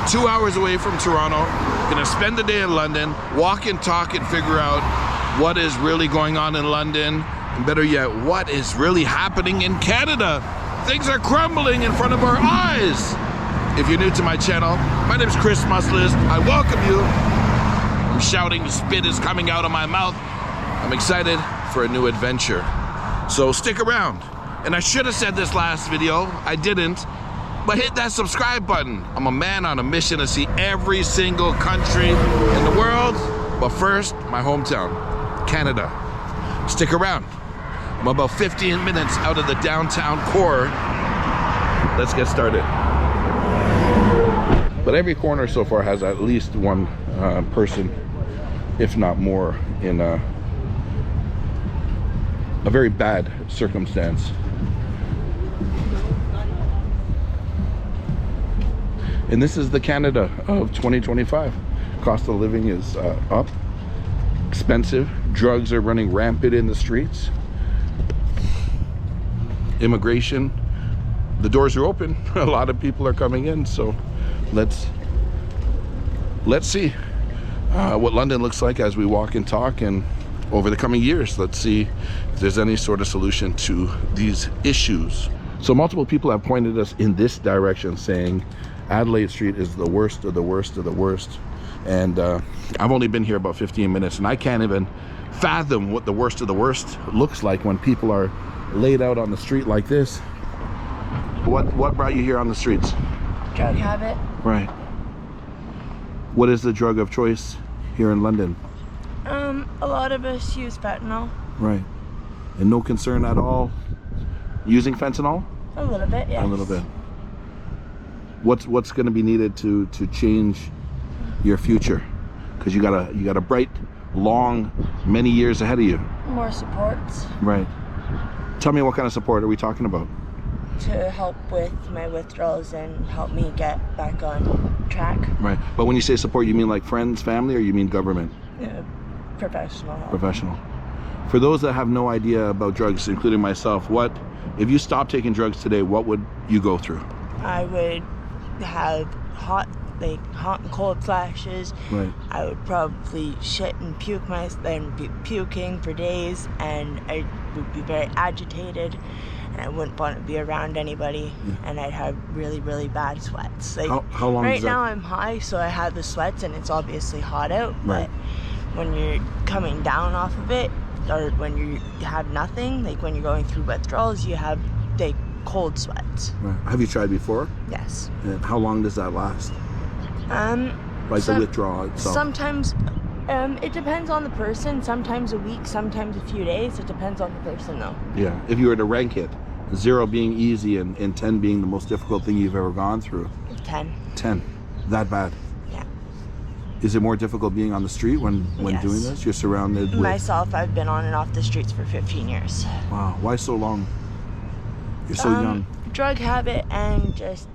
2 hours away from Toronto. Gonna spend the day in London, walk and talk and figure out what is really going on in London, and better yet, what is really happening in Canada. Things are crumbling in front of our eyes. If you're new to my channel, my name is Chris Muslis. I welcome you. I'm shouting, spit is coming out of my mouth. I'm excited for a new adventure. So stick around. And I should have said this last video, I didn't, but hit that subscribe button. I'm a man on a mission to see every single country in the world, but first, my hometown, Canada. Stick around. I'm about 15 minutes out of the downtown core. Let's get started. But every corner so far has at least one person, if not more, in a very bad circumstance. And this is the Canada of 2025. Cost of living is up, expensive. Drugs are running rampant in the streets. Immigration, the doors are open. A lot of people are coming in, so let's see what London looks like as we walk and talk, and over the coming years, let's see if there's any sort of solution to these issues. So multiple people have pointed us in this direction, saying Adelaide Street is the worst of the worst of the worst. And I've only been here about 15 minutes, and I can't even fathom what the worst of the worst looks like when people are laid out on the street like this. What brought you here on the streets? Drug habit. Right. What is the drug of choice here in London? A lot of us use fentanyl. Right. And no concern at all using fentanyl? A little bit, yes. A little bit. What's going to be needed to change your future? Because you got a bright, long, many years ahead of you. More supports. Right. Tell me, what kind of support are we talking about? To help with my withdrawals and help me get back on track. Right. But when you say support, you mean like friends, family, or you mean government? Professional help. Professional. For those that have no idea about drugs, including myself, if you stopped taking drugs today, what would you go through? I would have hot and cold flashes. Right. I would probably shit and puke and be puking for days, and I would be very agitated, and I wouldn't want to be around anybody, and I'd have really, really bad sweats. How long? Right now I'm high, so I have the sweats, and it's obviously hot out. Right. But when you're coming down off of it, or when you have nothing, like when you're going through withdrawals, you have cold sweats. Right. Have you tried before? Yes. And how long does that last? Like the withdrawal itself? Sometimes, it depends on the person. Sometimes a week, sometimes a few days. It depends on the person, though. Yeah. If you were to rank it, 0 being easy and 10 being the most difficult thing you've ever gone through. 10. 10. That bad? Yeah. Is it more difficult being on the street when Yes. doing this? You're surrounded with... Myself, I've been on and off the streets for 15 years. Wow. Why so long? You're so young. Drug habit, and just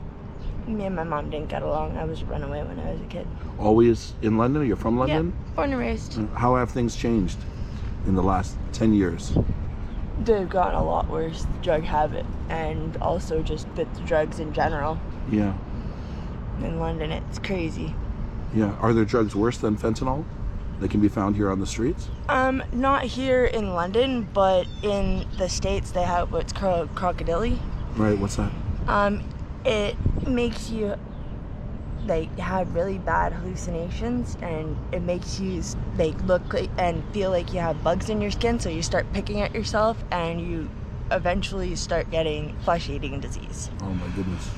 me and my mom didn't get along. I was a runaway when I was a kid. Always in London? Or you're from London? Yeah, born and raised. How have things changed in the last 10 years? They've gotten a lot worse, the drug habit, and also just with the drugs in general. Yeah. In London, it's crazy. Yeah. Are there drugs worse than fentanyl that can be found here on the streets? Not here in London, but in the States they have what's called crocodile. Right, what's that? It makes you have really bad hallucinations, and it makes you look like and feel like you have bugs in your skin, so you start picking at yourself, and you eventually start getting flesh-eating disease. Oh my goodness.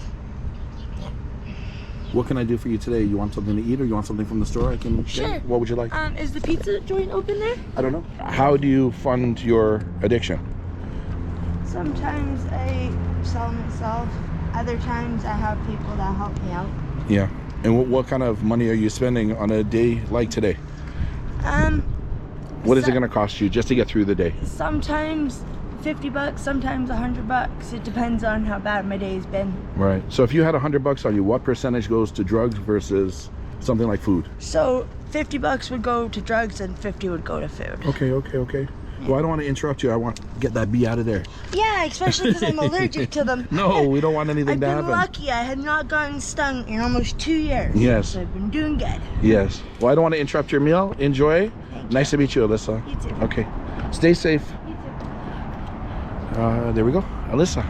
What can I do for you today? You want something to eat, or you want something from the store? I can. Sure. Get? What would you like? Is the pizza joint open there? I don't know. How do you fund your addiction? Sometimes I sell myself. Other times I have people that help me out. Yeah. And what kind of money are you spending on a day like today? What is it going to cost you just to get through the day? Sometimes $50, sometimes $100. It depends on how bad my day's been. Right. So if you had $100 on you, what percentage goes to drugs versus something like food? So $50 would go to drugs and 50 would go to food. Okay. Well, I don't want to interrupt you. I want to get that bee out of there. Yeah, especially because I'm allergic to them. No, we don't want anything I've to been happen. lucky. I have not gotten stung in almost 2 years. Yes. So I've been doing good. Yes. Well, I don't want to interrupt your meal. Enjoy. Nice to meet you, Alyssa. You too. Okay. Stay safe. You too. There we go. Alyssa.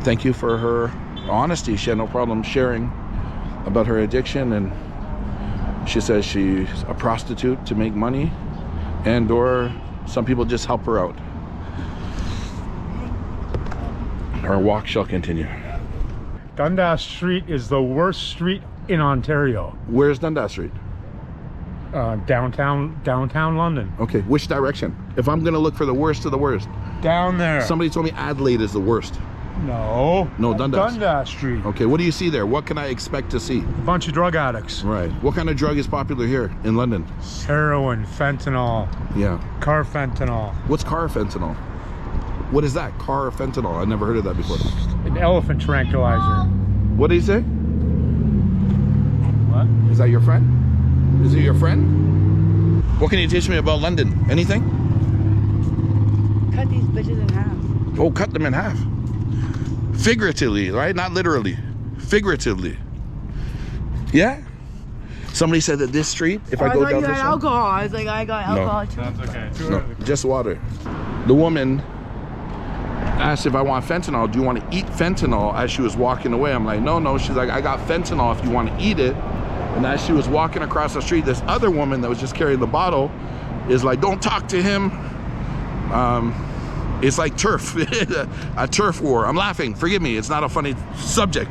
Thank you for her honesty. She had no problem sharing about her addiction, and she says she's a prostitute to make money, and or some people just help her out. Our walk shall continue. Dundas Street is the worst street in Ontario. Where's Dundas Street? Downtown London. Okay, which direction? If I'm gonna look for the worst of the worst. Down there. Somebody told me Adelaide is the worst. No. No, Dundas. Dundas Street. Okay, what do you see there? What can I expect to see? A bunch of drug addicts. Right. What kind of drug is popular here in London? Heroin, fentanyl, Yeah. carfentanil, What's carfentanil? What is that? Carfentanil. I've never heard of that before. an elephant tranquilizer. What did he say? What? Is that your friend? Is it your friend? What can you teach me about London? Anything? Cut these bitches in half. Oh, cut them in half. Figuratively, right? Not literally. Figuratively. Yeah? Somebody said that this street, if I go down this one, alcohol. I was like, I got alcohol too. That's okay. no, just water. The woman asked if I want fentanyl. Do you want to eat fentanyl? As she was walking away, I'm like, no. She's like, I got fentanyl if you want to eat it. And as she was walking across the street, this other woman that was just carrying the bottle is like, don't talk to him. It's like turf, a turf war. I'm laughing, forgive me, it's not a funny subject,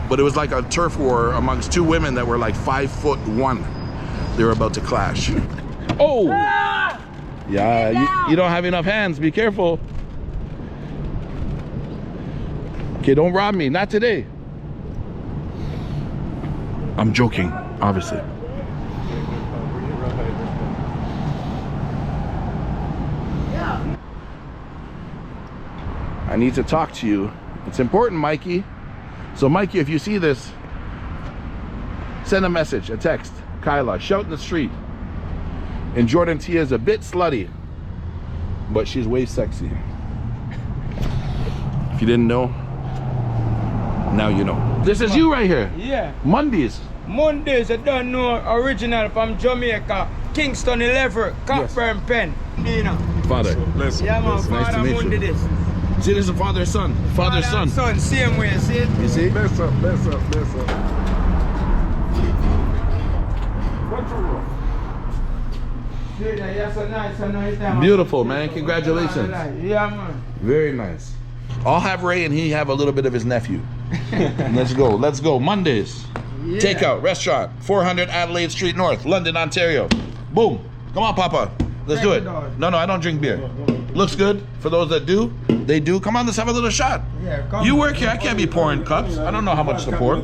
but it was like a turf war amongst two women that were like 5'1". They were about to clash. Oh! Yeah, you don't have enough hands, be careful. Okay, don't rob me, not today. I'm joking, obviously. I need to talk to you. It's important, Mikey. So Mikey, if you see this, send a message, a text. Kyla, shout in the street. And Jordan Tia is a bit slutty, but she's way sexy. If you didn't know, now you know. This is you right here. Yeah. Mondays. Mondays, I don't know, original from Jamaica, Kingston 11, Copper and Pen. You know. Father. Yeah, man, Nice to Father meet Monday you. this. See, this is father son. Father son. Son, same way, see it? You see? Bless up, bless up, bless up. Beautiful, man. Congratulations. Yeah, man. Very nice. I'll have Ray and he have a little bit of his nephew. Let's go. Let's go. Mondays. Yeah. Takeout restaurant, 400 Adelaide Street North, London, Ontario. Boom. Come on, Papa. Let's do it. No, I don't drink beer. Looks good. For those that do, they do. Come on, let's have a little shot. Yeah, come You on. work here. I can't be pouring cups. I don't know how much to pour. Oh,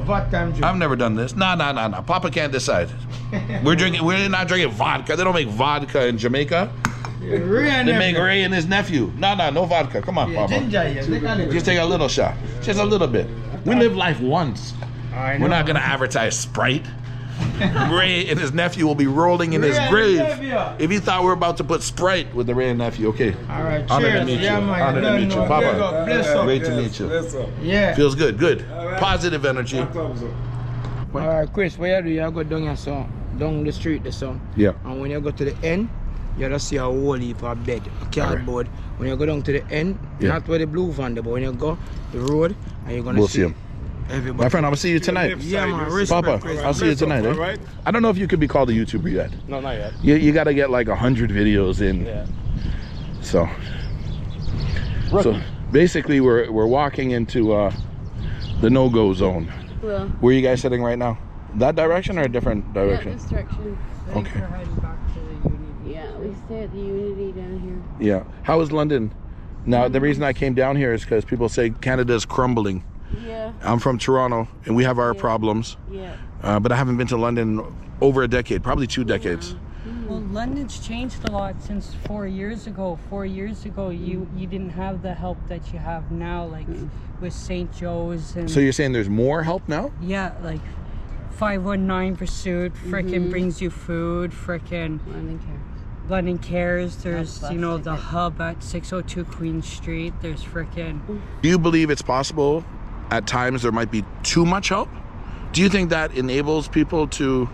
what time drink? I've never done this. Nah. Papa can't decide. We're not drinking vodka. They don't make vodka in Jamaica. They make Ray and his nephew. No vodka. Come on, Papa. Ginger, yeah. Take a little. Just take a little shot. Just a little bit. We live life once. I know. We're not gonna advertise Sprite. Ray and his nephew will be rolling in his Ray and grave nephew. if he thought we were about to put Sprite with the Ray and nephew. Okay. All right, Honor to cheers. meet you. Yeah, man. Honor to meet you, There Papa. you go. Bless up. Great to meet you. Yeah. Feels good. Good. Positive energy. All right, Chris, what you do? You go down your son, down the street, the son. Yeah. And when you go to the end, you just see a whole heap of bed, a cardboard. When you go down to the end, Yeah. not where the blue van, but when you go the road, and you're gonna We'll see him. everybody. My friend, I'm gonna see you tonight. Yeah, man. Respect, Papa, Chris. I'll see you tonight. Eh? Alright. I don't know if you could be called a YouTuber yet. No, not yet. You gotta get like 100 videos in. Yeah. So basically we're walking into the no-go zone. Well, Where are you guys sitting right now? That direction or a different yeah, direction? this direction. Okay. Yeah, we stay at the Unity down here. Yeah. How is London? Now, the reason I came down here is because people say Canada is crumbling. Yeah, I'm from Toronto, and we have our problems. yeah. But I haven't been to London over a decade, probably 2 decades. Well, London's changed a lot since 4 years ago. 4 years ago, you didn't have the help that you have now, like with St. Joe's and So you're saying there's more help now? yeah, like 519 Pursuit, frickin' brings you food, frickin' London Care. London Cares. There's, That's you know, busted. the hub at 602 Queen Street. There's frickin'... Do you believe it's possible at times there might be too much help? Do you think that enables people to,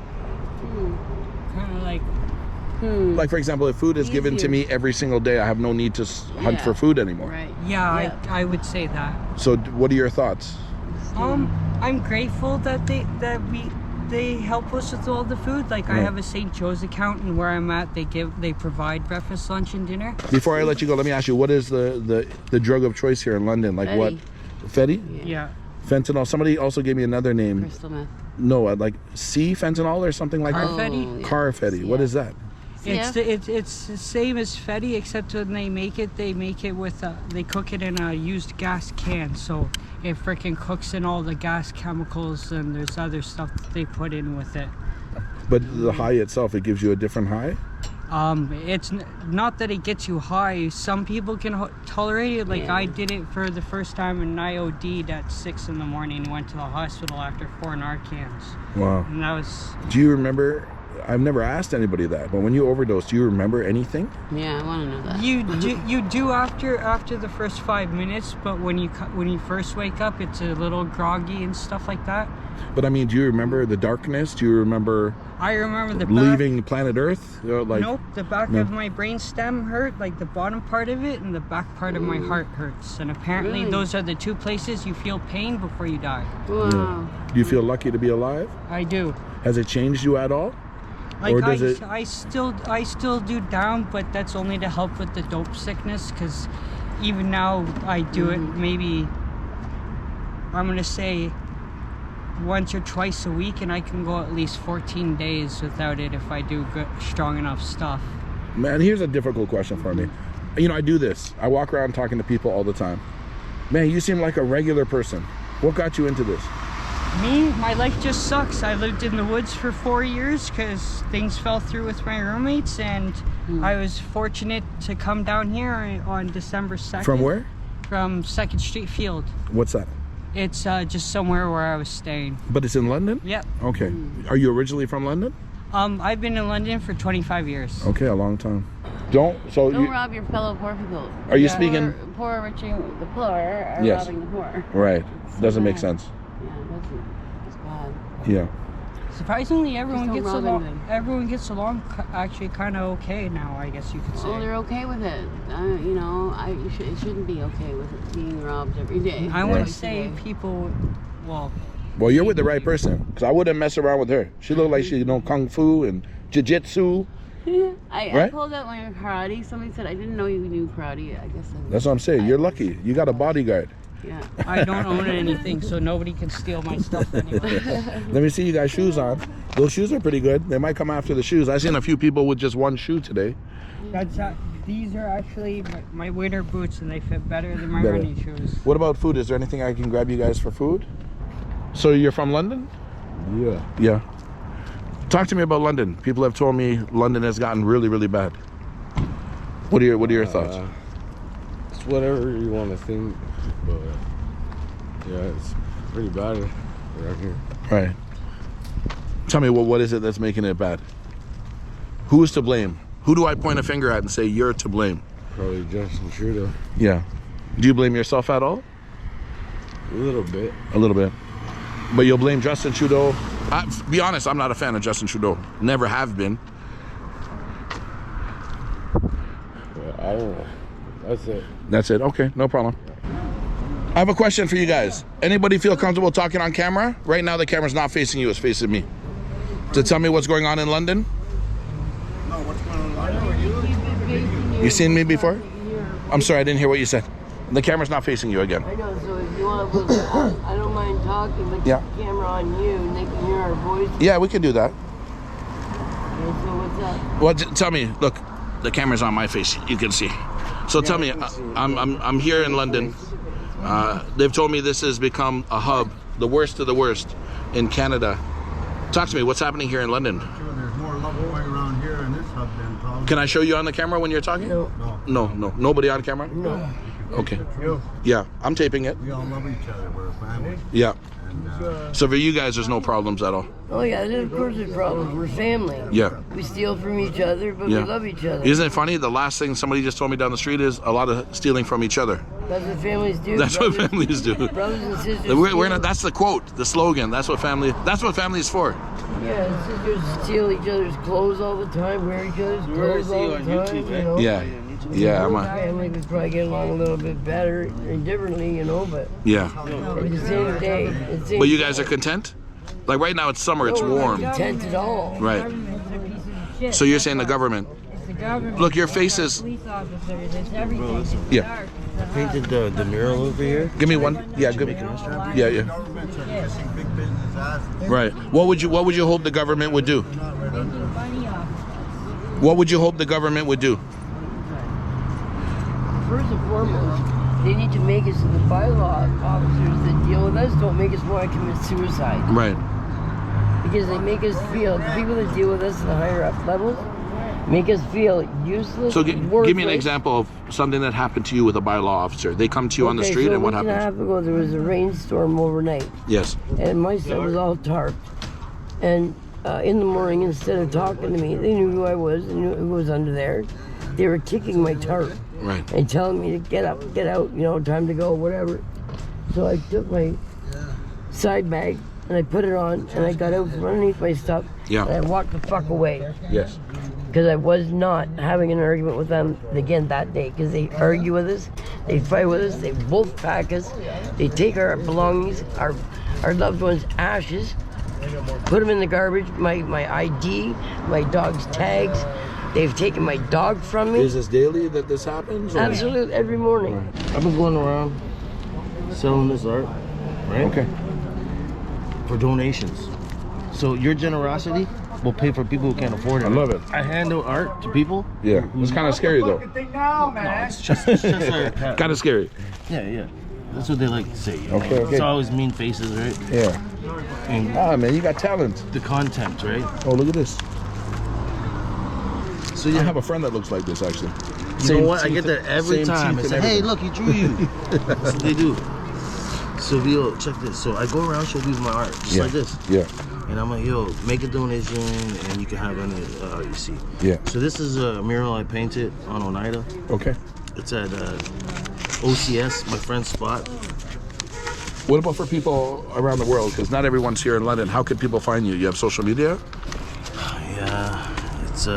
kind of like... like for example, if food is given to me every single day, I have no need to hunt Yeah. for food anymore. Right. Yeah, I would say that. So what are your thoughts? I'm grateful that they help us with all the food. Like I Right. have a St. Joe's account, and where I'm at, they provide breakfast, lunch, and dinner. Before I let you go, let me ask you, what is the drug of choice here in London? Like what? Fetty? Yeah. Fentanyl. Somebody also gave me another name. Crystal meth. No, like C fentanyl or something like that. Carfetti? yeah. Carfetti. What is that? It's the same as Fetty, except when they make it with they cook it in a used gas can, so it freaking cooks in all the gas chemicals, and there's other stuff that they put in with it. But the high itself, it gives you a different high. It's not that it gets you high. Some people can tolerate it. Like I did it for the first time, and I OD'd at 6 in the morning and went to the hospital after 4 Narcans. Wow. And that was... Do you remember? I've never asked anybody that, but when you overdose, do you remember anything? Yeah, I want to know that. You do after the first 5 minutes, but when you first wake up, it's a little groggy and stuff like that. But I mean, do you remember the darkness? Do you remember I remember the back, leaving planet Earth? Like, nope, the back no. of my brain stem hurt, like the bottom part of it, and the back part of my heart hurts. And apparently, Really? those are the 2 places you feel pain before you die. Wow. do you feel lucky to be alive? I do. Has it changed you at all? Like Or does it- I still do down, but that's only to help with the dope sickness. Because even now I do it. Maybe I'm gonna say once or twice a week, and I can go at least 14 days without it if I do good, strong enough stuff. Man, here's a difficult question for me. You know, I do this. I walk around talking to people all the time. Man, you seem like a regular person. What got you into this? Me, my life just sucks. I lived in the woods for 4 years because things fell through with my roommates, and I was fortunate to come down here on December 2nd. From where? From 2nd Street Field. What's that? It's just somewhere where I was staying. But it's in London? Yep. Okay. Are you originally from London? I've been in London for 25 years. Okay, a long time. Don't Rob your fellow poor people. Are you speaking? Poor enriching the poor are Yes. robbing the poor. Right. Doesn't make bad. sense. Yeah, it's bad. Yeah. Surprisingly, everyone don't gets rob along. anything. Everyone gets along actually kind of okay now, I guess you could say. Oh, they're okay with it. You know, it shouldn't be okay with it being robbed every day. I wouldn't Twice a say day. people. Well, Well, you're with the right person, because I wouldn't mess around with her. She looked like she know kung fu and jiu-jitsu. I Right? pulled out my karate. Somebody said I didn't know you knew karate. I guess That's what I'm saying. You're lucky. You got a bodyguard. Yeah. I don't own anything, so nobody can steal my stuff anyway. Let me see you guys' shoes on. Those shoes are pretty good. They might come after the shoes. I've seen a few people with just one shoe today. These are actually my winter boots, and they fit better than my Better. running shoes. What about food? Is there anything I can grab you guys for food? So you're from London? Yeah. Yeah. Talk to me about London. People have told me London has gotten really, really bad. What are your thoughts? It's whatever you want to think, but yeah, it's pretty bad around here. Right. Tell me, what is it that's making it bad? Who is to blame? Who do I point a finger at and say you're to blame? Probably Justin Trudeau. Yeah. Do you blame yourself at all? A little bit. A little bit. But you'll blame Justin Trudeau? Be honest, I'm not a fan of Justin Trudeau. Never have been. But I don't know. That's it. That's it. Okay, no problem. I have a question for you guys. Anybody feel comfortable talking on camera? Right now the camera's not facing you, it's facing me. To tell me what's going on in London? No, what's going on in London? You seen me before? I'm sorry, I didn't hear what you said. The camera's not facing you again. I know, so if you want to put, I don't mind talking, but Yeah. the camera on you and they can hear our voice. Yeah, we can do that. Okay, so what's up? Well, tell me, look, the camera's on my face, you can see. So tell me, I'm here in London. They've told me this has become a hub, the worst of the worst in Canada. Talk to me, what's happening here in London? Sure, there's more love going around here in this hub than probably. Can I show you on the camera when you're talking? No. No. Nobody on camera? No. Okay. You, Yeah, I'm taping it. we all love each other. We're a family. Yeah. So for you guys, there's no problems at all. Oh yeah, of course there's problems. We're family. Yeah. We steal from each other, but we love each other. Isn't it funny? The last thing somebody just told me down the street is a lot of stealing from each other. That's what families do. That's what families do. Brothers and sisters. We're not, that's the quote, the slogan. That's what family is for. Yeah, sisters steal each other's clothes all the time, wear each other's clothes all the time. You know? Yeah. Yeah, family would probably get along a little bit better and differently, you know, but yeah. But the same day. But you guys are content? Like right now it's summer, it's warm. We're not content at all. Right. So you're saying the government? It's the government. Look, your face is. Police officers. It's everything. Yeah. I painted the mural over here. Give me one. Yeah, give me. Yeah. Right. What would you hope the government would do? What would you hope the government would do? First and foremost, they need to make us the bylaw officers that deal with us don't make us want to commit suicide. Right. Because they make us feel, the people that deal with us at the higher up levels, make us feel useless. So give me an example of something that happened to you with a bylaw officer. They come to you on the street, and what happens? A week and a half ago, there was a rainstorm overnight. Yes. And my stuff was all tarped. And in the morning, instead of talking to me, they knew who I was, they knew who was under there. They were kicking my tarp. Right. And telling me to get up, get out, you know, time to go, whatever. So I took my side bag and I put it on and I got out from underneath my stuff. Yeah. And I walked the fuck away. Yes. Because I was not having an argument with them again that day. Because they argue with us, they fight with us, they wolf pack us, they take our belongings, our loved ones' ashes, put them in the garbage, my ID, my dog's tags. They've taken my dog from me. Is this daily that this happens? Or? Absolutely, every morning. I've been going around selling this art, right? Okay. For donations. So your generosity will pay for people who can't afford it. I love it. I hand out art to people. Yeah. It's kind of scary though. No, it's just a, Kind of scary. Yeah. That's what they like to say. You know? Okay. It's always mean faces, right? Yeah. And Man, you got talent. the content, right? Oh, look at this. So I have a friend that looks like this actually. You know what? I get that every same time. teeth It's and like, hey, everything. look, he drew you. That's what they do. So, yo, check this. So I go around, show people my art, just like this. Yeah. And I'm like, yo, make a donation, and you can have any art you see. Yeah. So this is a mural I painted on Oneida. Okay. It's at OCS, my friend's spot. What about for people around the world? Because not everyone's here in London. How can people find you? You have social media? Yeah, it's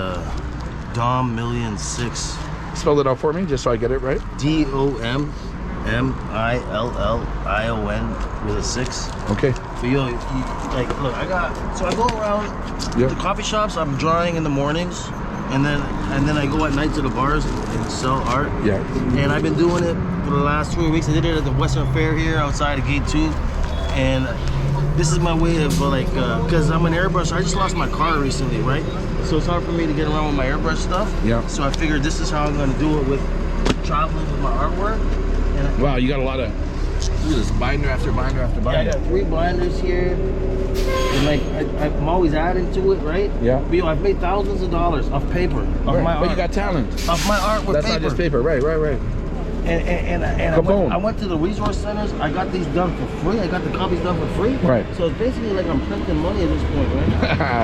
Dom1,000,006. Spell it out for me, just so I get it right. DOMMILLION with a 6. Okay. But yo, look, I go around the coffee shops. I'm drawing in the mornings, and then I go at night to the bars and sell art. Yeah. And I've been doing it for the last 3 weeks. I did it at the Western Fair here outside of Gate 2, and this is my way of because I'm an airbrusher. I just lost my car recently, right? So it's hard for me to get around with my airbrush stuff. Yeah. So I figured this is how I'm going to do it with traveling with my artwork. And Wow, you got a lot of. Look at this, binder after binder after binder. I got 3 binders here. And I'm always adding to it, right? Yeah. But yo, I've made thousands of dollars off paper, of my art. But you got talent. Of my art with That's paper. not just paper, right. And I went to the resource centers. I got these done for free. I got the copies done for free. Right. So it's basically like I'm printing money at this point,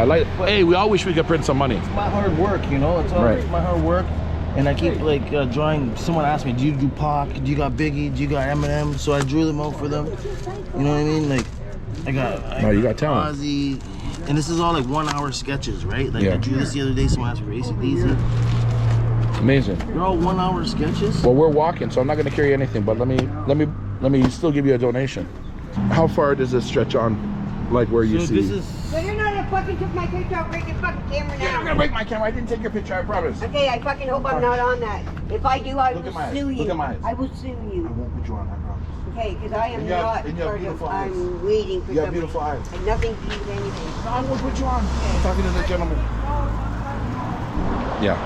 right? Hey, we all wish we could print some money. It's my hard work, you know. It's my hard work. And I keep drawing. Someone asked me, "Do you do Pac? Do you got Biggie? Do you got Eminem?" So I drew them out for them. You know what I mean? Like, I you got talent. Ozzy, and this is all like 1-hour sketches, right? Like Yeah. I drew this the other day. Someone asked me for AC/DC. Amazing. They're all 1-hour sketches. Well, we're walking, so I'm not going to carry anything. But let me still give you a donation. How far does this stretch on, like where you see? This is. So you're not a fucking took my picture. I'll break your fucking camera now. I'm going to break my camera. I didn't take your picture. I promise. Okay, I fucking hope I'm not on that. If I do, I will sue you. Look at my eyes. I will sue you. I won't put you on. I promise. Okay, because I am And you have- not and you have part of. beautiful eyes. I'm waiting for You have somebody. beautiful eyes. I have nothing to do with anything. No, I won't put you on. I'm talking to the gentleman. Yeah.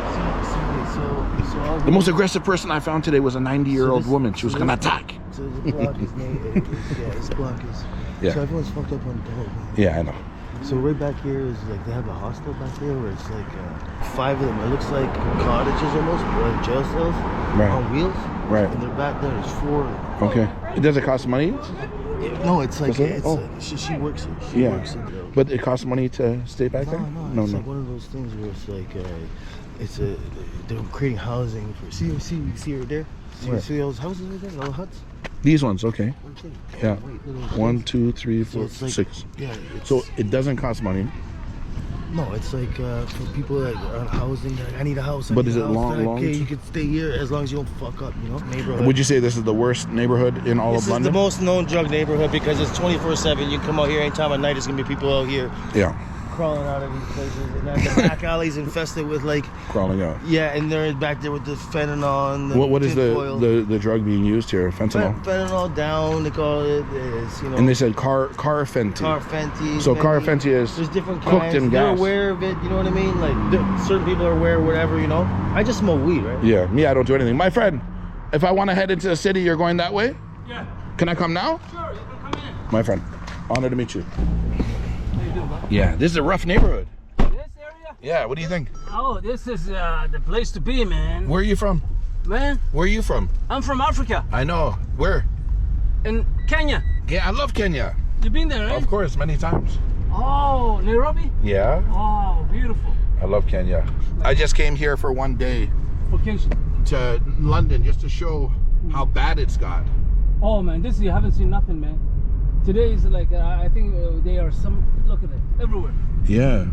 So The most aggressive person I found today was a 90-year-old woman. She was going to attack. So the block is this block is. Yeah. So everyone's fucked up on dope. Yeah, I know. So right back here is like they have a hostel back there where it's like 5 of them. It looks like cottages almost, like jail cells Right. on wheels. Right. And they're back there. There's 4 of them. Okay. Does it cost money? No, it's like Is it? she works here. She Yeah. works in there. But it costs money to stay back there? No, it's like one of those things where it's like they're creating housing for. See right there. See those houses right there, little huts. These ones, okay. Okay. Yeah. Wait, little 1, 2, 3, 4, it's like, 6. Yeah. So it doesn't cost money. No, it's like for people that are on housing. Like, I need a house. But is it long? Okay, you can stay here as long as you don't fuck up. You know, neighborhood. Would you say this is the worst neighborhood in all This of is London? the most known drug neighborhood because it's 24/7. You can come out here anytime at night. There's gonna be people out here. Yeah. Crawling out of these places, and then the back alleys infested with like Crawling out. Yeah, and they're back there with the fentanyl and the What is tinfoil. the drug being used here? Fentanyl. Fentanyl down, they call it. Is, you know. And they said carfenty. Carfenty. So carfenty is there's different cooked kinds. in They're gas. aware of it. You know what I mean? Like certain people are aware, whatever. You know. I just smoke weed, right? Yeah, me, I don't do anything. My friend, if I want to head into the city, you're going that way? Yeah. Can I come now? Sure, you can come in. My friend, honor to meet you. How you doing, bud? Yeah, this is a rough neighborhood. This area? Yeah, what do you think? Oh, this is the place to be, man. Where are you from? Man, Where are you from? I'm from Africa. I know. Where? In Kenya. Yeah, I love Kenya. You've been there, right? Of course, many times. Oh, Nairobi? Yeah, Oh, beautiful. I love Kenya. I just came here for one day Vacation. to London just to show how bad it's got. Oh, man, this you haven't seen nothing, man. Today is like, I think they are look at it, everywhere. Yeah.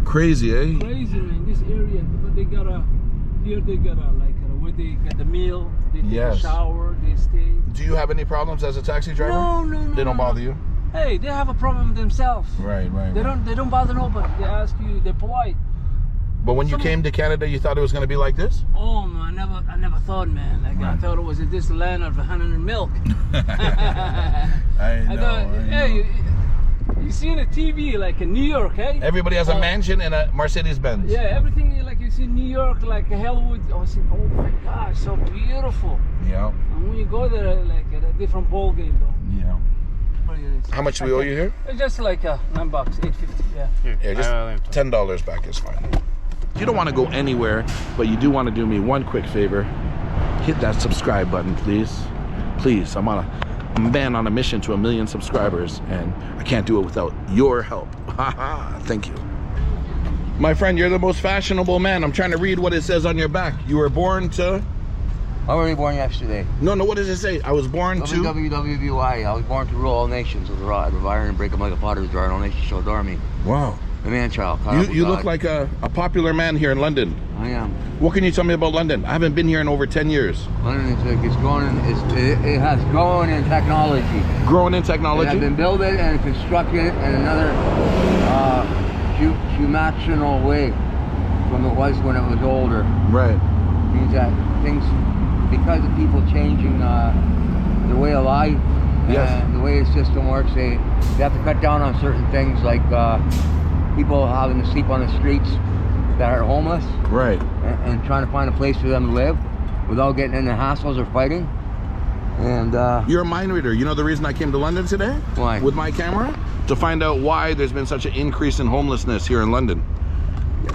Crazy, eh? Crazy, man, this area. But they got here they got like, where they get the meal, they take a shower, they stay. Do you have any problems as a taxi driver? No. They don't bother you? Hey, they have a problem themselves. Right. They don't bother nobody. They ask you, they're polite. But when you came to Canada, you thought it was going to be like this? Oh man, I never thought, man. Like I thought it was this land of honey and milk. I know. Hey, you see in the TV like in New York, hey? Everybody has a mansion and a Mercedes Benz. Yeah, everything like you see in New York, like Hollywood. I was saying, oh my gosh, so beautiful. Yeah. And when you go there, like a different ball game, though. Yeah. How much do we owe you here? It's just like $9, $8.50. Yeah. Yeah, just $10 back is fine. You don't want to go anywhere, but you do want to do me one quick favor. Hit that subscribe button, please. Please, I'm a man on a mission to 1 million subscribers, and I can't do it without your help. Thank you. My friend, you're the most fashionable man. I'm trying to read what it says on your back. You were born to... I was born yesterday. No, what does it say? I was born to... WWWI. I was born to rule all nations with a rod of iron and break them like a potter's jar, and all nations shall adore me. Wow. The man-child. You look like a popular man here in London. I am. What can you tell me about London? I haven't been here in over 10 years. London it has grown in technology. Grown in technology? It has been built and constructed in another humational way from it was when it was older. Right. It means that things, because of people changing their way of life, and the way the system works, they have to cut down on certain things like people having to sleep on the streets that are homeless. Right. And trying to find a place for them to live without getting into hassles or fighting. And you're a mind reader. You know the reason I came to London today? Why? With my camera? To find out why there's been such an increase in homelessness here in London.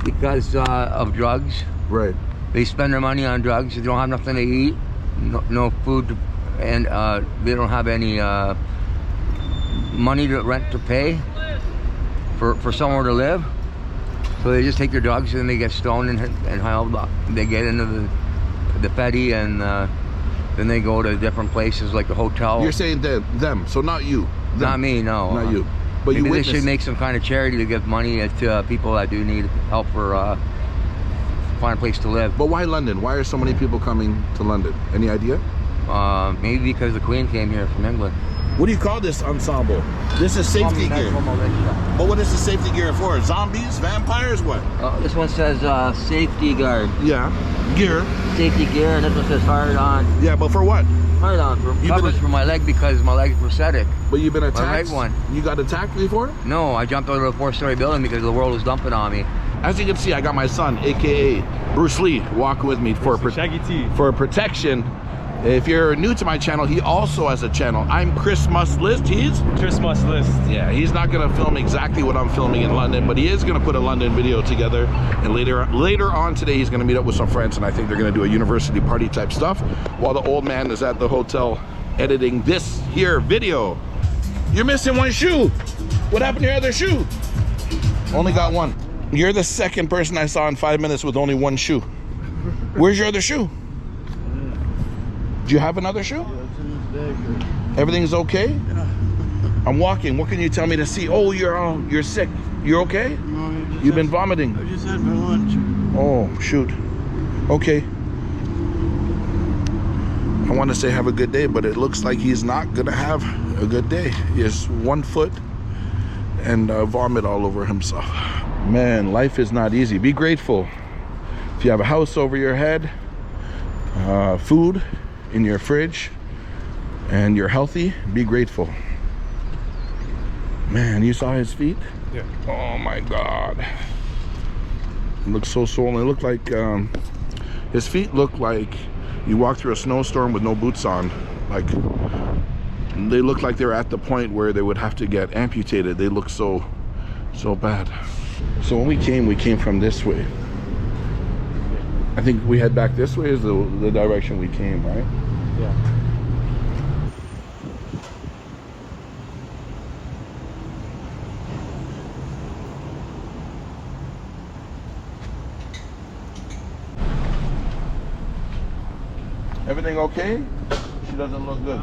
Because of drugs. Right. They spend their money on drugs. They don't have nothing to eat, no food, and they don't have any money to rent to pay for somewhere to live. So they just take their drugs and they get stoned and they get into the petty, and then they go to different places like the hotel. You're saying them, so not you. Them. Not me, no. Not you. But maybe you they should make some kind of charity to give money to people that do need help for find a place to live. But why London? Why are so many people coming to London? Any idea? Maybe because the Queen came here from England. What do you call this ensemble? This is safety gear. But what is the safety gear for? Zombies? Vampires? What? This one says safety guard. Yeah. Gear. Safety gear, and this one says hard on. Yeah, but for what? Hard on. For coverage for my leg because my leg's prosthetic. But you've been attacked? My right one. You got attacked before? No, I jumped out of a 4-story building because the world was dumping on me. As you can see, I got my son, aka Bruce Lee, walking with me for protection. If you're new to my channel, he also has a channel. I'm Chris Must List. He's Chris Must List. Yeah, he's not gonna film exactly what I'm filming in London, but he is gonna put a London video together. And later on today, he's gonna meet up with some friends, and I think they're gonna do a university party type stuff, while the old man is at the hotel editing this here video. You're missing one shoe. What happened to your other shoe? Only got one. You're the second person I saw in 5 minutes with only one shoe. Where's your other shoe? Do you have another shoe? Everything's okay? Yeah. I'm walking. What can you tell me to see? Oh, you're sick. You're okay? No, You've been vomiting. I just had my lunch. Oh, shoot. Okay. I want to say have a good day, but it looks like he's not going to have a good day. He has 1 foot and vomit all over himself. Man, life is not easy. Be grateful. If you have a house over your head, food in your fridge, and you're healthy, be grateful. Man, you saw his feet? Yeah. Oh my God. It looks so swollen. It looked like, his feet look like you walk through a snowstorm with no boots on. Like, they look like they're at the point where they would have to get amputated. They look so bad. So when we came from this way. I think we head back this way is the direction we came, right? Yeah. Everything okay? She doesn't look good.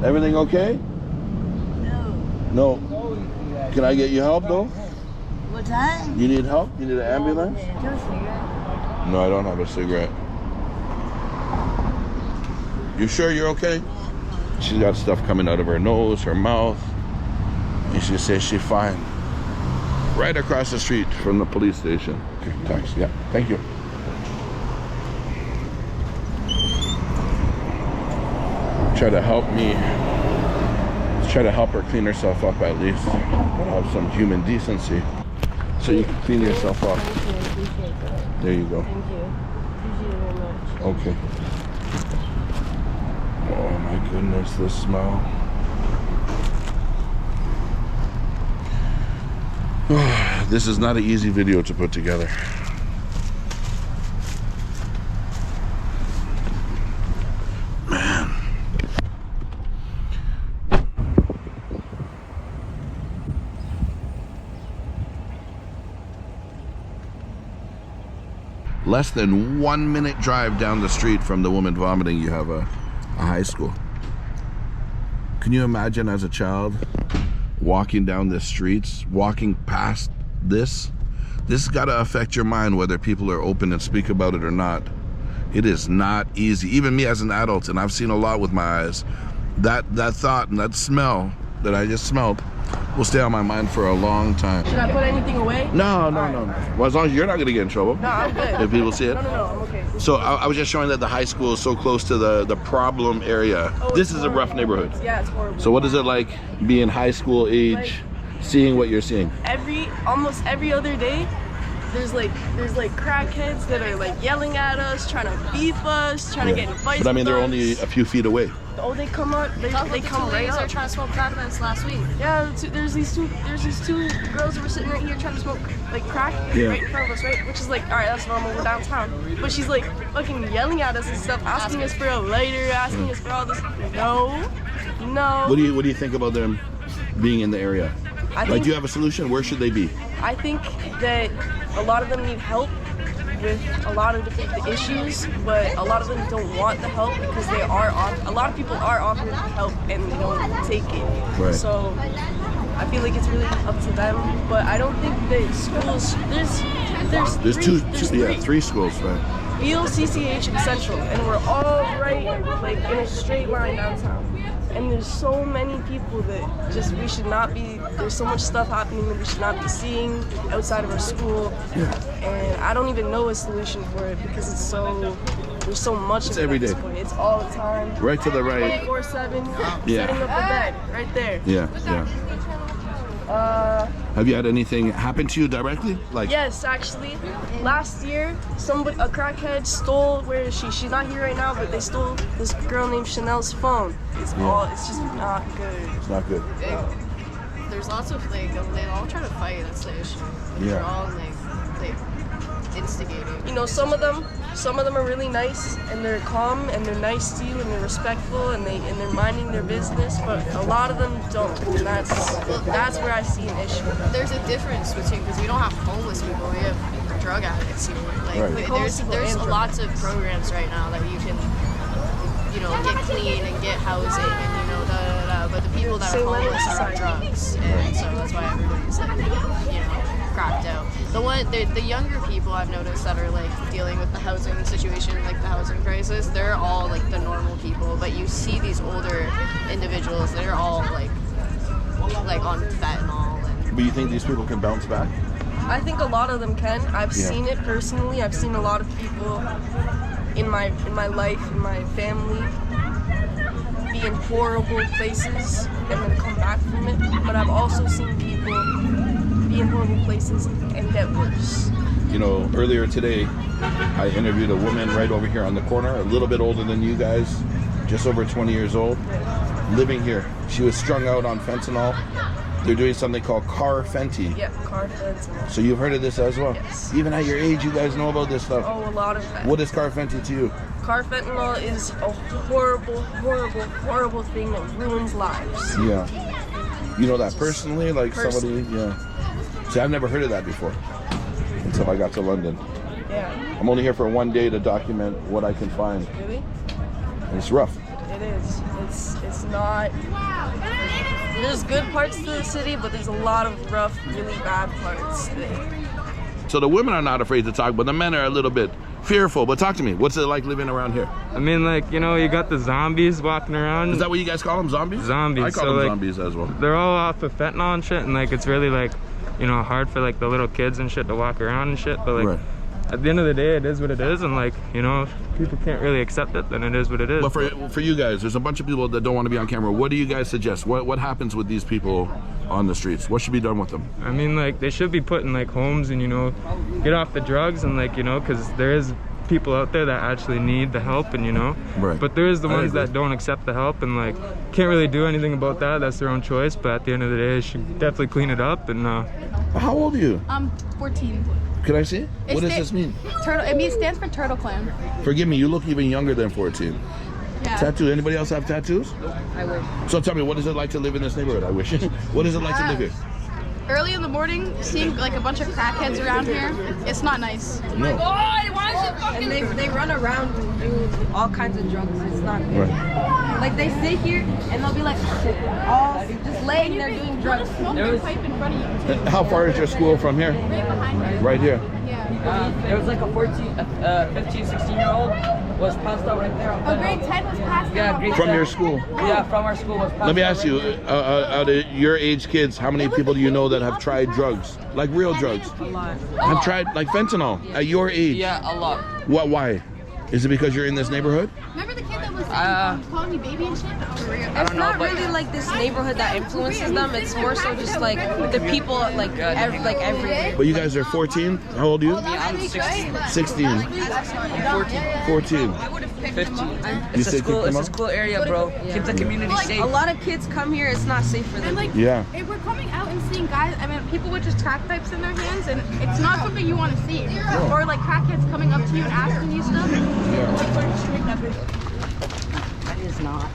Everything okay? No. No. Can I get you help though? What's that? You need help? You need an ambulance? No, I don't have a cigarette. You sure you're okay? She's got stuff coming out of her nose, her mouth, and she says she's fine. Right across the street from the police station. Okay, thanks. Yeah, thank you. Try to help me. Try to help her clean herself up at least. Have some human decency. So you can clean yourself up. There you go. Thank you. Appreciate it very much. Okay. Oh my goodness, the smell. This is not an easy video to put together. Man. Less than 1 minute drive down the street from the woman vomiting, you have a high school. Can you imagine as a child walking down the streets, walking past this? This has got to affect your mind whether people are open and speak about it or not. It is not easy. Even me as an adult, and I've seen a lot with my eyes, that thought and that smell that I just smelled will stay on my mind for a long time. Should I put anything away? No. Well, as long as you're not going to get in trouble. No, I'm good. If people see it. No, I'm okay. So I was just showing that the high school is so close to the problem area. Oh, this is a rough neighborhood. Yeah, it's horrible. So what is it like being high school age, seeing what you're seeing? Almost every other day, there's like crackheads that are like yelling at us, trying to beef us, trying to get in fights. But I mean, they're with only us. a few feet away. Oh, they come up. They come right up. They're trying to smoke crack with us last week. Yeah, there's these two girls that were sitting right here trying to smoke like crack right in front of us, right? Which is like, all right, that's normal. We're downtown. But she's like fucking yelling at us and stuff, asking us for a lighter, asking us for all this. No. What do you think about them being in the area? Do you have a solution? Where should they be? I think that a lot of them need help with a lot of different issues, but a lot of them don't want the help because a lot of people are offering help and they don't take it. Right. So I feel like it's really up to them, but I don't think that schools, there's three schools, right? Beale, CCH, and Central, and we're all right like in a straight line downtown. And there's so many people that just we should not be, there's so much stuff happening that we should not be seeing outside of our school. Yeah. And I don't even know a solution for it because there's so much It's of it every at this day. point. It's all the time. Right to the right. 24/7, Yeah. setting up the bed, right there. Yeah. Have you had anything happen to you directly? Yes, actually, last year, a crackhead stole. Where is she? She's not here right now, but they stole this girl named Chanel's phone. It's just not good. It's not good. There's lots of they all try to fight. That's the issue. Yeah. They're all instigating? You know, some of them are really nice and they're calm and they're nice to you and they're respectful and they're minding their business, but a lot of them don't, and that's where I see an issue. There's a difference between, because we don't have homeless people, we have drug addicts here. Like there's lots of programs right now that you can, you know, get clean and get housing and you know but the people that are homeless are on drugs, and so that's why everybody's like, you know, cracked out. The younger people I've noticed that are like dealing with the housing situation, like the housing crisis, they're all like the normal people, but you see these older individuals, they're all like on fentanyl. But you think these people can bounce back? I think a lot of them can. I've seen it personally. I've seen a lot of people in my life, in my family, be in horrible places and then come back from it. But I've also seen people be in horrible places and get worse. You know, earlier today, I interviewed a woman right over here on the corner, a little bit older than you guys, just over 20 years old, living here. She was strung out on fentanyl. They're doing something called car fenty. Yeah, car fentanyl. So you've heard of this as well? Yes. Even at your age, you guys know about this stuff? Oh, a lot of that. What is car fenty to you? Car fentanyl is a horrible, horrible, horrible thing that ruins lives. Yeah. You know that personally? Like somebody, yeah. See, I've never heard of that before until I got to London. Yeah. I'm only here for one day to document what I can find. Really? It's rough. It is. It's not. There's good parts to the city, but there's a lot of rough, really bad parts. So the women are not afraid to talk, but the men are a little bit fearful. But talk to me. What's it like living around here? I mean, like, you know, you got the zombies walking around. Is that what you guys call them, zombies? Zombies. I call them zombies as well. They're all off of fentanyl and shit, and like it's really like, you know, hard for like the little kids and shit to walk around and shit. But like, at the end of the day, it is what it is, and like, you know, if people can't really accept it, then it is what it is. But for you guys, there's a bunch of people that don't want to be on camera. What do you guys suggest? What happens with these people on the streets? What should be done with them? I mean, like, they should be put in like homes and, you know, get off the drugs and like, you know, because there is people out there that actually need the help, and you know, but there is the ones that don't accept the help and like can't really do anything about that. That's their own choice, but at the end of the day, they should definitely clean it up. And how old are you? I'm 14. Can I see? What does this mean? Turtle. It stands for Turtle Clan. Forgive me, you look even younger than 14. Yeah. Tattoo. Anybody else have tattoos? I wish. So tell me, what is it like to live in this neighborhood? I wish. What is it like to live here? Early in the morning, seeing like a bunch of crackheads around here, it's not nice. No. And they run around and do all kinds of drugs. It's not good. Right. Like they sit here and they'll be like all just laying there doing drugs. Pipe in front of you. How far is your school from here? Right behind you. Right here. There was like a 15, 16-year-old was passed out right there. Oh, grade 10 was passed out. Grade From 10. your school? Yeah, from our school was passed out. Let me ask you, right out of your age kids, how many people do you know that have tried drugs? Like real drugs? A lot. Have tried like fentanyl at your age? Yeah, a lot. What? Why? Is it because you're in this neighborhood? Remember the kid that was calling me baby and shit? It's not really like this neighborhood that influences them. It's more so just like the people like everywhere. But you guys are 14? How old are you? Yeah, I'm 16. 16. I'm 14. 14. 15. It's a school area, bro. Keep the community safe. A lot of kids come here. It's not safe for them. Yeah. If we're coming out and seeing guys, I mean, people with just crack pipes in their hands, and it's not something you want to see. Or like crackheads coming up to you and asking you stuff. Yeah. That is not.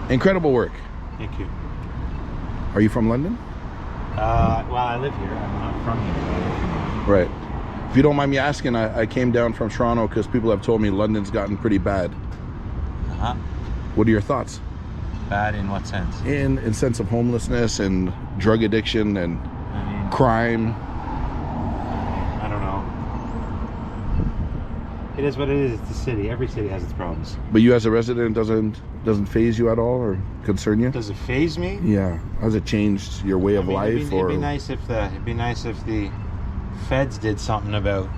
Incredible work. Thank you. Are you from London? Well, I live here. I'm not from here. Right. If you don't mind me asking, I came down from Toronto because people have told me London's gotten pretty bad. Uh-huh. What are your thoughts? Bad in what sense? In sense of homelessness and drug addiction and crime. I don't know. It is what it is. It's the city. Every city has its problems. But you as a resident doesn't faze you at all or concern you? Does it faze me? Yeah. Has it changed your way of life? It'd be nice if the feds did something about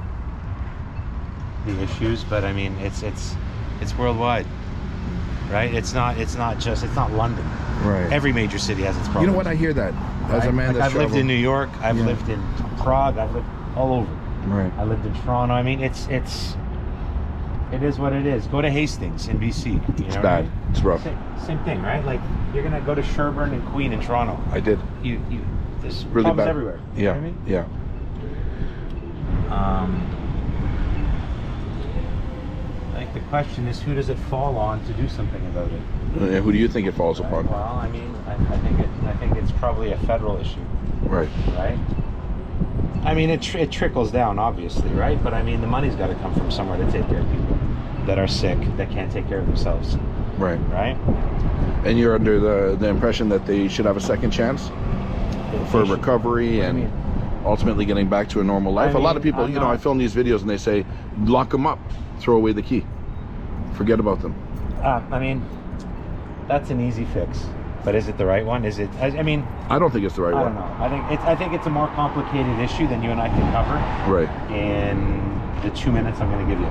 the issues, but I mean it's worldwide, right? It's not London. Right. Every major city has its problems. You know what? I hear that as a man that's I've lived in New York. I've lived in Prague. I've lived all over. Right. I lived in Toronto. I mean, it's It is what it is. Go to Hastings in BC. You know It's bad. Right? It's rough. Same thing, right? Like you're gonna go to Sherbourne and Queen in Toronto. I did. There's really problems bad everywhere. Yeah. You know what I mean? Yeah. I think the question is, who does it fall on to do something about it? Who do you think it falls upon? Well, I mean, I think it's probably a federal issue. Right. Right. I mean, it trickles down, obviously, right? But I mean, the money's got to come from somewhere to take care of people that are sick, that can't take care of themselves. Right. Right. And you're under the impression that they should have a second chance for recovery and ultimately getting back to a normal life. A lot of people, I film these videos and they say, lock them up, throw away the key, forget about them. I mean, that's an easy fix. But is it the right one? Is it? I mean, I don't think it's the right one. I don't know. I think it's a more complicated issue than you and I can cover. Right. In the 2 minutes I'm going to give you.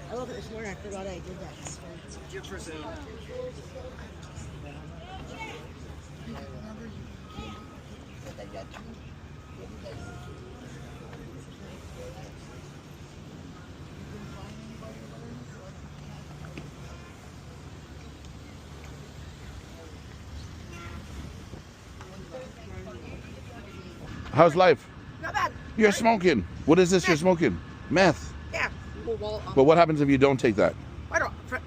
I woke up this morning, I forgot I did that. Give for Zoom. How's life? Not bad. You're smoking. What is this you're smoking? Meth. Yeah. Well, But what happens if you don't take that?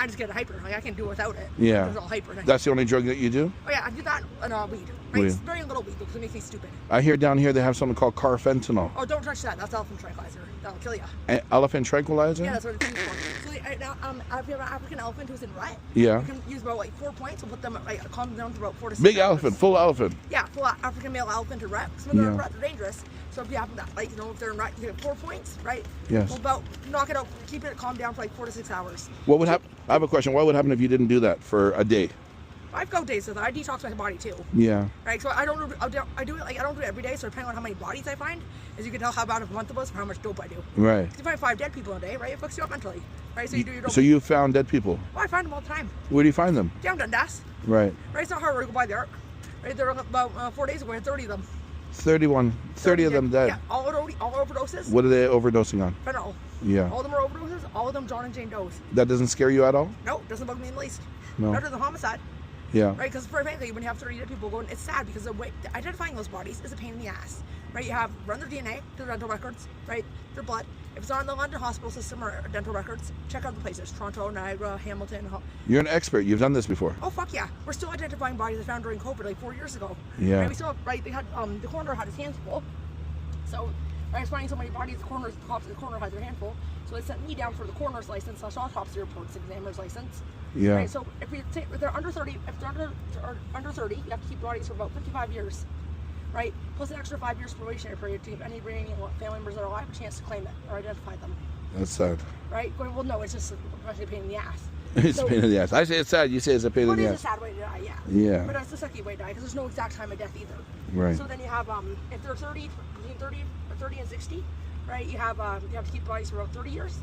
I just get a hyper. Like I can't do without it. Yeah. It's all hyper. That's the only drug that you do? Oh yeah, I do that and weed. Right? Weed. It's very little weed because it makes me stupid. I hear down here they have something called carfentanil. Oh, don't touch that. That's elephant tranquilizer. That'll kill you. Elephant tranquilizer? Yeah, that's what it's used for. So right now, if you have an African elephant who's in rut, Yeah. you can use about like 4 points and put them calm them down to about 4 to 6 Big hours. elephant, full elephant. Yeah, full African male elephant in rut. Because when they're in Yeah. rut, they're dangerous. So if you have that, like if they're in rut, you get 4 points, right? Yes. Well, about knock it out, keep it calm down for like 4 to 6 hours. What would happen? I have a question. What would happen if you didn't do that for a day? I've go days with it. I detox my body too. Yeah. Right, so I do it like I don't do it every day. So depending on how many bodies I find, as you can tell how bad of a month it was for how much dope I do. Right. If you find 5 dead people a day, right, it fucks you up mentally, right? So you do your dope. So you found dead people? Oh, I find them all the time. Where do you find them? Down Dundas. Right. Right, it's not hard to go by there. Right, there were about 4 days ago, I had 30 of them. 30 of them dead. Yeah, all overdoses. What are they overdosing on? Fentanyl. Yeah. All of them are overdoses. All of them John and Jane Does. That doesn't scare you at all? No, doesn't bug me in the least. No. Better than homicide. Yeah. Right, because frankly, when you have 30 dead people going, it's sad because the way identifying those bodies is a pain in the ass. Right, you have run their DNA, their dental records, right, their blood. If it's not in the London hospital system or dental records, check out the places: Toronto, Niagara, Hamilton. You're an expert. You've done this before. Oh fuck yeah! We're still identifying bodies I found during COVID, like 4 years ago. Yeah. Right, we still they had the coroner had his hands full, so I was finding so many bodies. The coroner had their hand full, so they sent me down for the coroner's license, autopsy reports, examiner's license. Yeah. Right, so if they're under 30, if they're under 30, you have to keep bodies for about 55 years. Right, plus an extra 5 years probationary period to give any remaining family members that are alive a chance to claim it or identify them. That's sad. Right? Going, well, no, it's just a pain in the ass. It's a pain in the ass. I say it's sad. You say it's a pain in the It is ass. a sad way to die, yeah. Yeah. But it's the sucky way to die because there's no exact time of death either. Right. So then you have if they're 30 and 60, right? You have to keep bodies for about 30 years,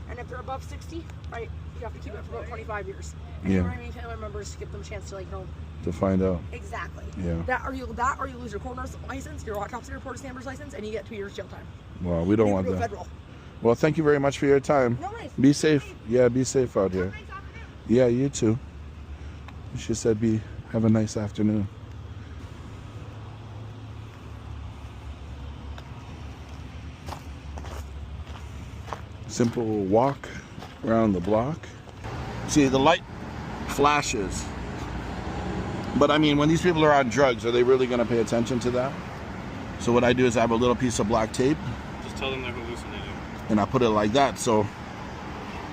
and if they're above 60, right, you have to keep it for about 25 years. And Yeah. your remaining family members to give them a chance to To find out. Exactly. Yeah. That or you lose your coroner's license, your autopsy report, examiner's license, and you get 2 years jail time. Well, we don't You want can go that. federal. Well, thank you very much for your time. No worries. Be safe. Yeah, be safe out here. Yeah, you too. She said, have a nice afternoon. Simple walk around the block. See, the light flashes. But I mean, when these people are on drugs, are they really going to pay attention to that? So what I do is I have a little piece of black tape. Just tell them they're hallucinating. And I put it like that. So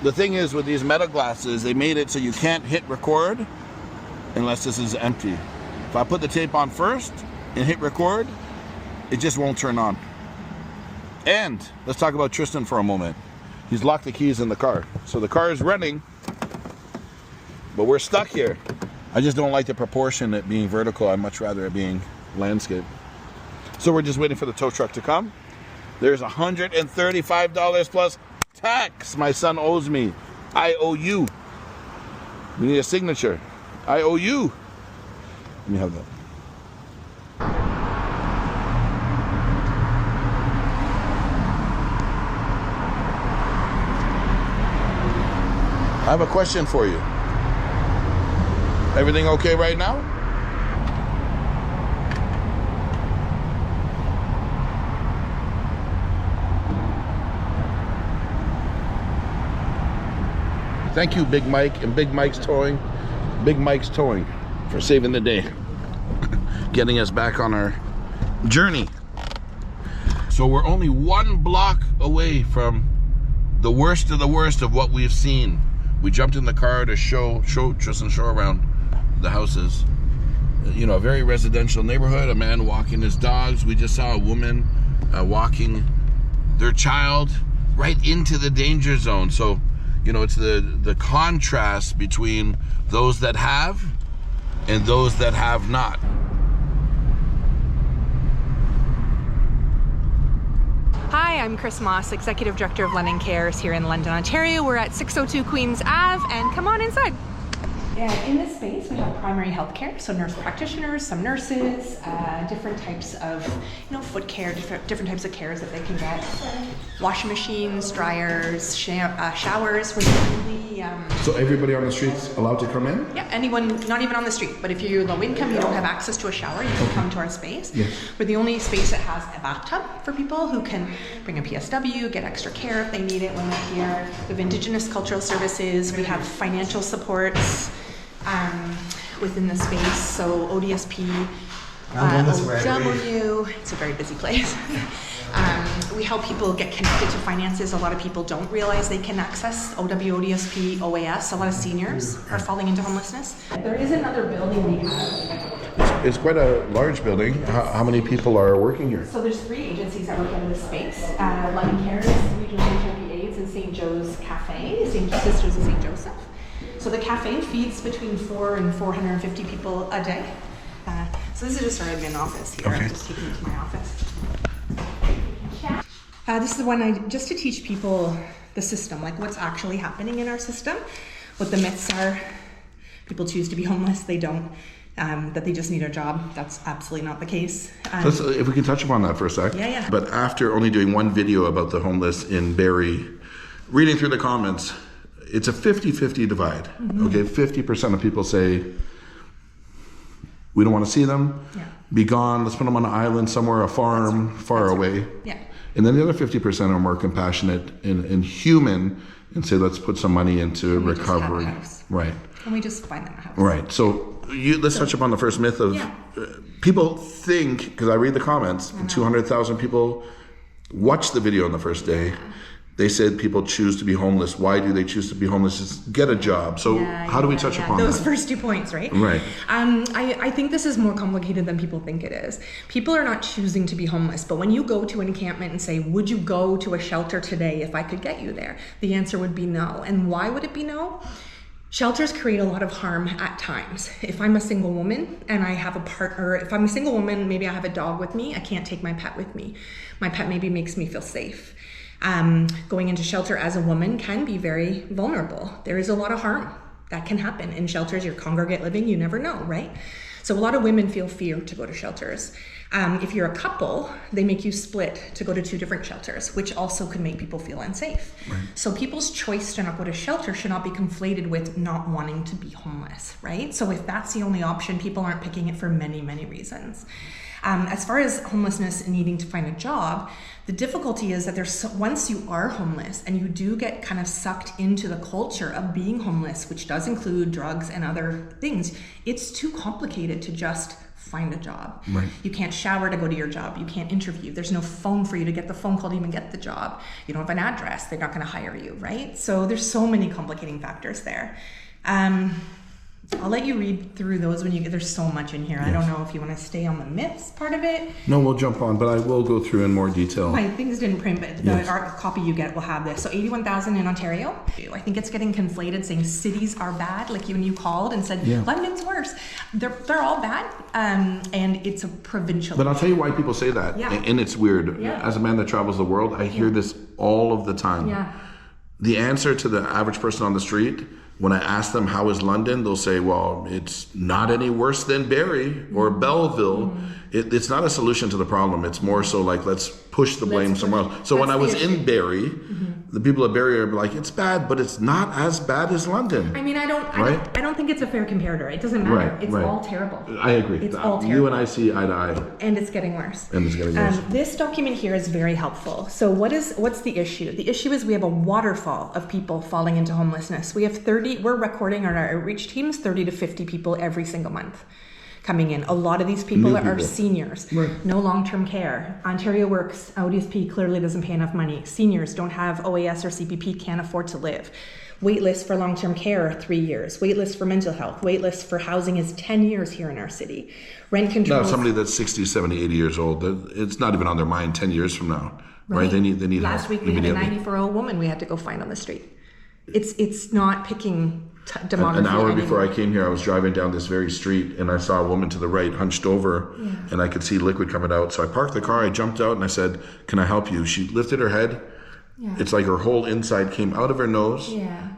the thing is with these meta glasses, they made it so you can't hit record unless this is empty. If I put the tape on first and hit record, it just won't turn on. And let's talk about Tristan for a moment. He's locked the keys in the car. So the car is running, but we're stuck here. I just don't like the proportion it being vertical. I'd much rather it being landscape. So we're just waiting for the tow truck to come. There's $135 plus tax my son owes me. I owe you. We need a signature. I owe you. Let me have that. I have a question for you. Everything okay right now? Thank you, Big Mike and Big Mike's Towing. Big Mike's Towing for saving the day. Getting us back on our journey. So we're only 1 block away from the worst of what we've seen. We jumped in the car to show around the houses. You know, a very residential neighborhood, a man walking his dogs. We just saw a woman walking their child right into the danger zone. So, you know, it's the contrast between those that have and those that have not. Hi, I'm Chris Moss, Executive Director of London Cares here in London, Ontario. We're at 602 Queens Ave, and come on inside. And in this space, we have primary health care, so nurse practitioners, some nurses, different types of, foot care, different types of cares that they can get. Washing machines, dryers, showers. So everybody on the street's allowed to come in? Yeah, anyone, not even on the street, but if you're low income, you don't have access to a shower, you can come to our space. Yes. We're the only space that has a bathtub for people who can bring a PSW, get extra care if they need it when they're here. We have Indigenous cultural services, we have financial supports within the space, so ODSP, OW, it's a very busy place. We help people get connected to finances. A lot of people don't realize they can access OW, ODSP, OAS. A lot of seniors are falling into homelessness. There is another building we have. It's quite a large building. How many people are working here? So there's 3 agencies that work in this space. London Cares, Regional HIV AIDS, and St. Joe's Cafe, St. Sisters of St. Joseph. So the cafe feeds between 400 and 450 people a day. So this is just our admin office here. Okay. I'm just taking it to my office. This is the one just to teach people the system, like what's actually happening in our system, what the myths are. People choose to be homeless, they don't. That they just need a job. That's absolutely not the case. If we can touch upon that for a sec. Yeah. But after only doing one video about the homeless in Barrie, reading through the comments, it's a 50-50 divide. Mm-hmm. Okay, 50% of people say, we don't want to see them, be gone, let's put them on an island somewhere, a farm, far away. Yeah. And then the other 50% are more compassionate and human and say, let's put some money into recovery. Right. Can we just find them a house? Right. So let's touch upon the first myth of people think, because I read the comments, 200,000 people watched the video on the first day. They said people choose to be homeless. Why do they choose to be homeless? Just get a job. So how do we touch upon those that? first 2 points, right? Right. I think this is more complicated than people think it is. People are not choosing to be homeless, but when you go to an encampment and say, would you go to a shelter today if I could get you there? The answer would be no. And why would it be no? Shelters create a lot of harm at times. If I'm a single woman and I have a partner, if I'm a single woman, maybe I have a dog with me, I can't take my pet with me. My pet maybe makes me feel safe. Going into shelter as a woman can be very vulnerable. There is a lot of harm that can happen in shelters. You're congregate living, you never know, right? So a lot of women feel fear to go to shelters. If you're a couple, they make you split to go to 2 different shelters, which also could make people feel unsafe. Right. So people's choice to not go to shelter should not be conflated with not wanting to be homeless, right? So if that's the only option, people aren't picking it for many, many reasons. As far as homelessness and needing to find a job, the difficulty is that once you are homeless and you do get kind of sucked into the culture of being homeless, which does include drugs and other things, it's too complicated to just find a job. Right. You can't shower to go to your job. You can't interview. There's no phone for you to get the phone call to even get the job. You don't have an address. They're not going to hire you, right? So there's so many complicating factors there. I'll let you read through those when you get, there's so much in here. I don't know if you want to stay on the myths part of it. No, we'll jump on, but I will go through in more detail. My things didn't print, but the copy you get will have this. So 81,000 in Ontario. I think it's getting conflated saying cities are bad, like when you called and said London's worse. They're all bad, and it's a provincial. But I'll tell you why people say that, and it's weird. As a man that travels the world, I hear this all of the time. The answer to the average person on the street, when I ask them how is London, they'll say, well, it's not any worse than Barrie or Belleville. It's not a solution to the problem. It's more so like, let's push the blame somewhere else. So when I was in Barrie, the people at Barrie are like, it's bad, but it's not as bad as London. I mean, I don't think it's a fair comparator. It doesn't matter. It's all terrible. I agree. It's all terrible. You and I see eye to eye. And it's getting worse. This document here is very helpful. So what's the issue? The issue is we have a waterfall of people falling into homelessness. We have we're recording on our outreach teams 30 to 50 people every single month coming in. A lot of these people are seniors, no long-term care. Ontario Works, ODSP clearly doesn't pay enough money. Seniors don't have OAS or CPP, can't afford to live. Waitlist for long-term care are 3 years. Waitlist for mental health. Waitlist for housing is 10 years here in our city. Rent control. Now, somebody that's 60, 70, 80 years old, it's not even on their mind 10 years from now, right? They need Last week we had a 94-year-old woman we had to go find on the street. It's not picking demography. An hour before I came here, I was driving down this very street and I saw a woman to the right hunched over and I could see liquid coming out. So I parked the car, I jumped out and I said, can I help you? She lifted her head. It's like her whole inside came out of her nose.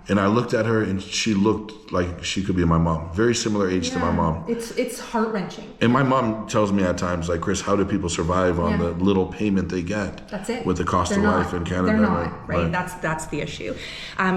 And I looked at her and she looked like she could be my mom. Very similar age to my mom. It's heart-wrenching. And my mom tells me at times, like, Chris, how do people survive on the little payment they get? That's it. With the cost of life in Canada. They're not, right? That's the issue.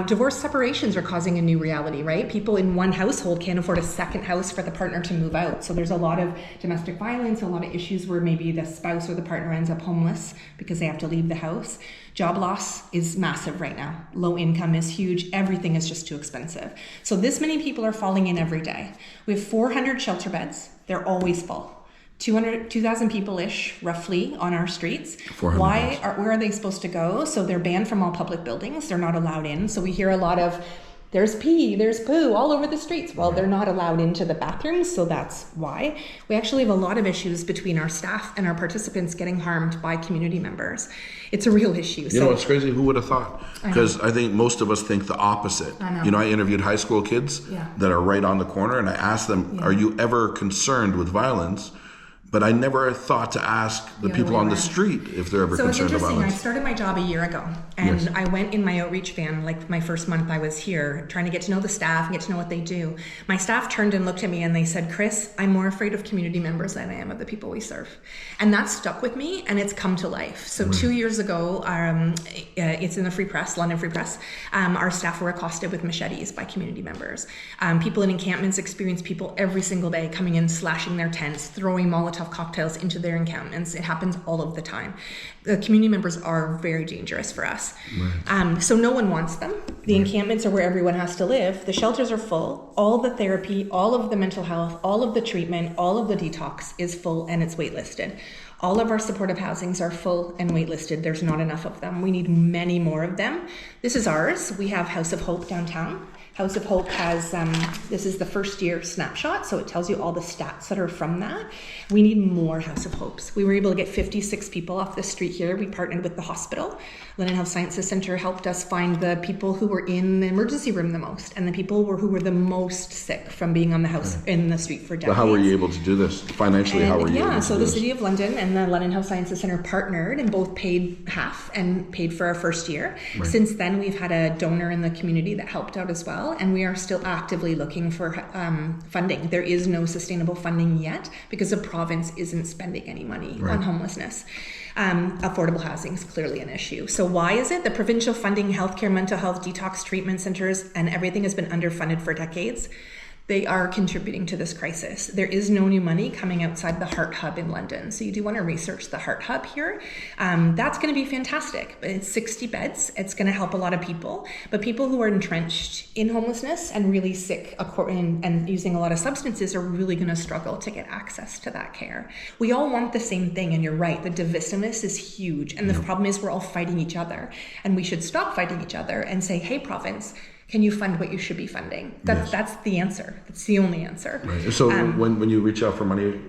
Divorce separations are causing a new reality, right? People in one household can't afford a second house for the partner to move out. So there's a lot of domestic violence, a lot of issues where maybe the spouse or the partner ends up homeless because they have to leave the house. Job loss is massive right now. Low income is huge. Everything is just too expensive. So this many people are falling in every day. We have 400 shelter beds. They're always full. 2,000 people-ish, roughly, on our streets. Where are they supposed to go? So they're banned from all public buildings. They're not allowed in. So we hear a lot of, there's pee, there's poo all over the streets. Well, they're not allowed into the bathrooms, so that's why. We actually have a lot of issues between our staff and our participants getting harmed by community members. It's a real issue. You know what's crazy? Who would have thought? Because I think most of us think the opposite. I know. I interviewed high school kids that are right on the corner and I asked them, are you ever concerned with violence? But I never thought to ask the people on the street if they're ever concerned about violence. So it's interesting. I started my job a year ago, and I went in my outreach van, like my first month I was here, trying to get to know the staff and get to know what they do. My staff turned and looked at me and they said, Chris, I'm more afraid of community members than I am of the people we serve. And that stuck with me, and it's come to life. So 2 years ago, it's in the Free Press, London Free Press, our staff were accosted with machetes by community members. People in encampments experience people every single day coming in, slashing their tents, throwing Molotov cocktails into their encampments. It happens all of the time. The community members are very dangerous for us. So no one wants them. The encampments are where everyone has to live. The shelters are full. All the therapy, all of the mental health, all of the treatment, all of the detox is full and it's waitlisted. All of our supportive housings are full and waitlisted. There's not enough of them. We need many more of them. This is ours. We have House of Hope downtown. House of Hope has, this is the first year snapshot, so it tells you all the stats that are from that. We need more House of Hopes. We were able to get 56 people off the street here. We partnered with the hospital. London Health Sciences Centre helped us find the people who were in the emergency room the most, and the people who were the most sick from being on the house in the street for decades. But how were you able to do this? Financially, how were you able to do this? So the City of London and the London Health Sciences Centre partnered and both paid half and paid for our first year. Since then, we've had a donor in the community that helped out as well, and we are still actively looking for funding. There is no sustainable funding yet because the province isn't spending any money on homelessness. Affordable housing is clearly an issue. So why is it? The provincial funding, healthcare, mental health, detox treatment centers, and everything has been underfunded for decades. They are contributing to this crisis. There is no new money coming outside the Heart Hub in London. So you do want to research the Heart Hub here. That's going to be fantastic. It's 60 beds. It's going to help a lot of people. But people who are entrenched in homelessness and really sick and using a lot of substances are really going to struggle to get access to that care. We all want the same thing, and you're right. The divisiveness is huge. And the problem is we're all fighting each other. And we should stop fighting each other and say, hey, province, can you fund what you should be funding? That's the answer. That's the only answer. Right. So when you reach out for money,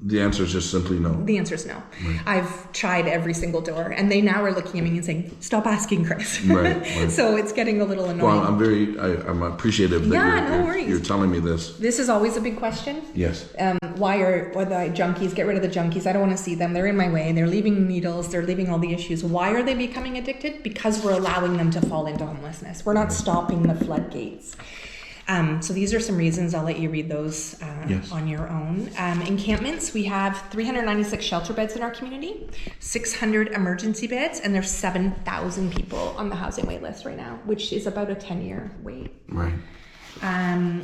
the answer is just simply no. The answer is no. Right. I've tried every single door, and they now are looking at me and saying, "Stop asking, Chris." Right. So it's getting a little annoying. Well, I'm appreciative that you're telling me this. This is always a big question. Yes. Why are the junkies? Get rid of the junkies. I don't want to see them. They're in my way. They're leaving needles. They're leaving all the issues. Why are they becoming addicted? Because we're allowing them to fall into homelessness. We're not stopping the floodgates. So these are some reasons. I'll let you read those on your own. Encampments, we have 396 shelter beds in our community, 600 emergency beds, and there's 7,000 people on the housing wait list right now, which is about a 10-year wait. Right.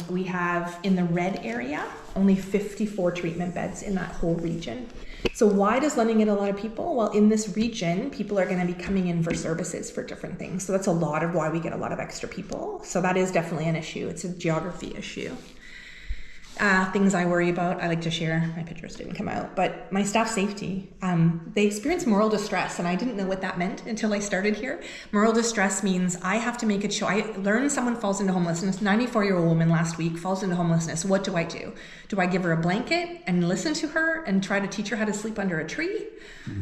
We have, in the red area, only 54 treatment beds in that whole region. So why does London get a lot of people? Well, in this region, people are going to be coming in for services for different things. So that's a lot of why we get a lot of extra people. So that is definitely an issue. It's a geography issue. Things I worry about, I like to share. My pictures didn't come out, but my staff safety. They experience moral distress, and I didn't know what that meant until I started here. Moral distress means I have to make a choice. I learned someone falls into homelessness. 94-year-old woman last week falls into homelessness. What do I do? Do I give her a blanket and listen to her and try to teach her how to sleep under a tree?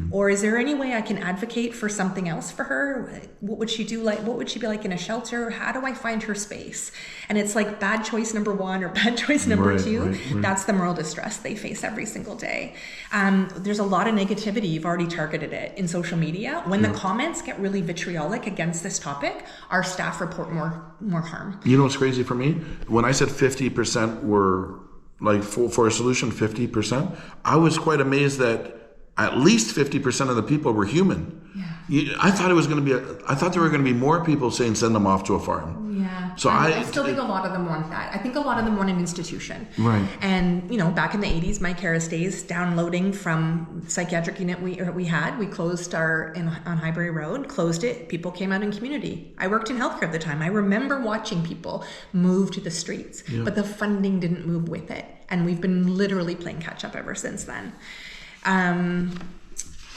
Or is there any way I can advocate for something else for her? What would she do? What would she be like in a shelter? How do I find her space? And it's like bad choice number one or bad choice number two. Right. That's the moral distress they face every single day. There's a lot of negativity. You've already targeted it in social media. When the comments get really vitriolic against this topic, our staff report more harm. You know what's crazy for me? When I said 50% were like for a solution, 50%, I was quite amazed that at least 50% of the people were human. Yeah. I thought there were going to be more people saying send them off to a farm. Yeah. So I still think a lot of them want that. I think a lot of them want an institution. Right. And back in the 80s, my Cara Stays downloading from psychiatric unit we closed on Highbury Road, closed it. People came out in community. I worked in healthcare at the time. I remember watching people move to the streets, but the funding didn't move with it. And we've been literally playing catch up ever since then.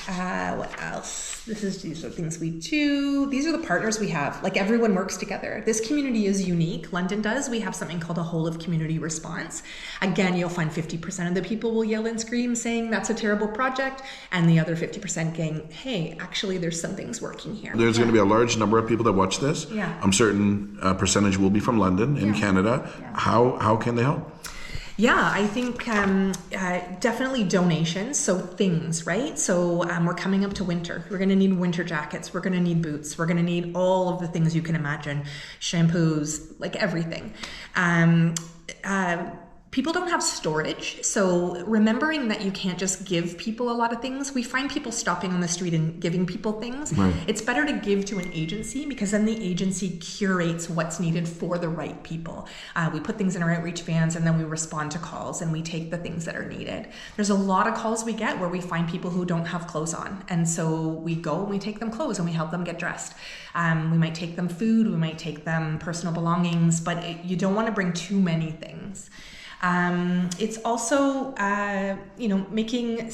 What else? These are things we do. These are the partners we have. Like, everyone works together. This community is unique. London does. We have something called a whole of community response. Again, you'll find 50% of the people will yell and scream saying that's a terrible project, and the other 50% saying, hey, actually there's some things working here. There's going to be a large number of people that watch this. Yeah. I'm certain percentage will be from London in Canada. Yeah. How can they help? Yeah, I think definitely donations, so things, right? So we're coming up to winter. We're going to need winter jackets. We're going to need boots. We're going to need all of the things you can imagine, shampoos, like everything. People don't have storage, so remembering that you can't just give people a lot of things. We find people stopping on the street and giving people things. Right. It's better to give to an agency, because then the agency curates what's needed for the right people. We put things in our outreach vans, and then we respond to calls, and we take the things that are needed. There's a lot of calls we get where we find people who don't have clothes on, and so we go and we take them clothes and we help them get dressed. We might take them food, we might take them personal belongings, but you don't want to bring too many things. It's also, making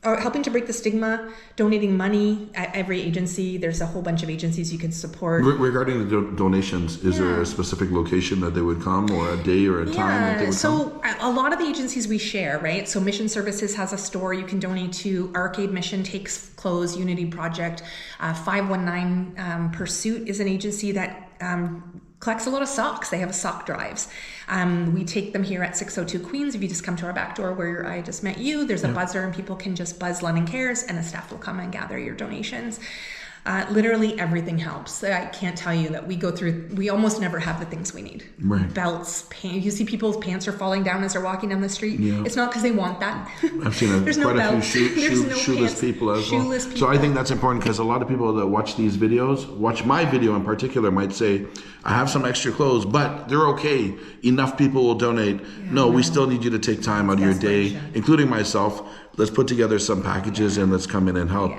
or helping to break the stigma, donating money at every agency. There's a whole bunch of agencies you can support. Regarding the donations, is there a specific location that they would come, or a day or a time that they would come? A lot of the agencies we share, right? So Mission Services has a store you can donate to. Arcade Mission takes clothes. Unity Project. 519 Pursuit is an agency that collects a lot of socks. They have sock drives. We take them here at 602 Queens. If you just come to our back door where I just met you, there's a buzzer, and people can just buzz London Cares, and the staff will come and gather your donations. Literally everything helps. I can't tell you that we almost never have the things we need. Right. Belts, pants. You see people's pants are falling down as they're walking down the street. Yeah. It's not because they want that. I've seen quite a few shoeless people as well. So I think that's important, because a lot of people that watch these videos, watch my video in particular, might say, I have some extra clothes, but they're okay. Enough people will donate. No, we still need you to take time out of your day, including myself. Let's put together some packages and let's come in and help.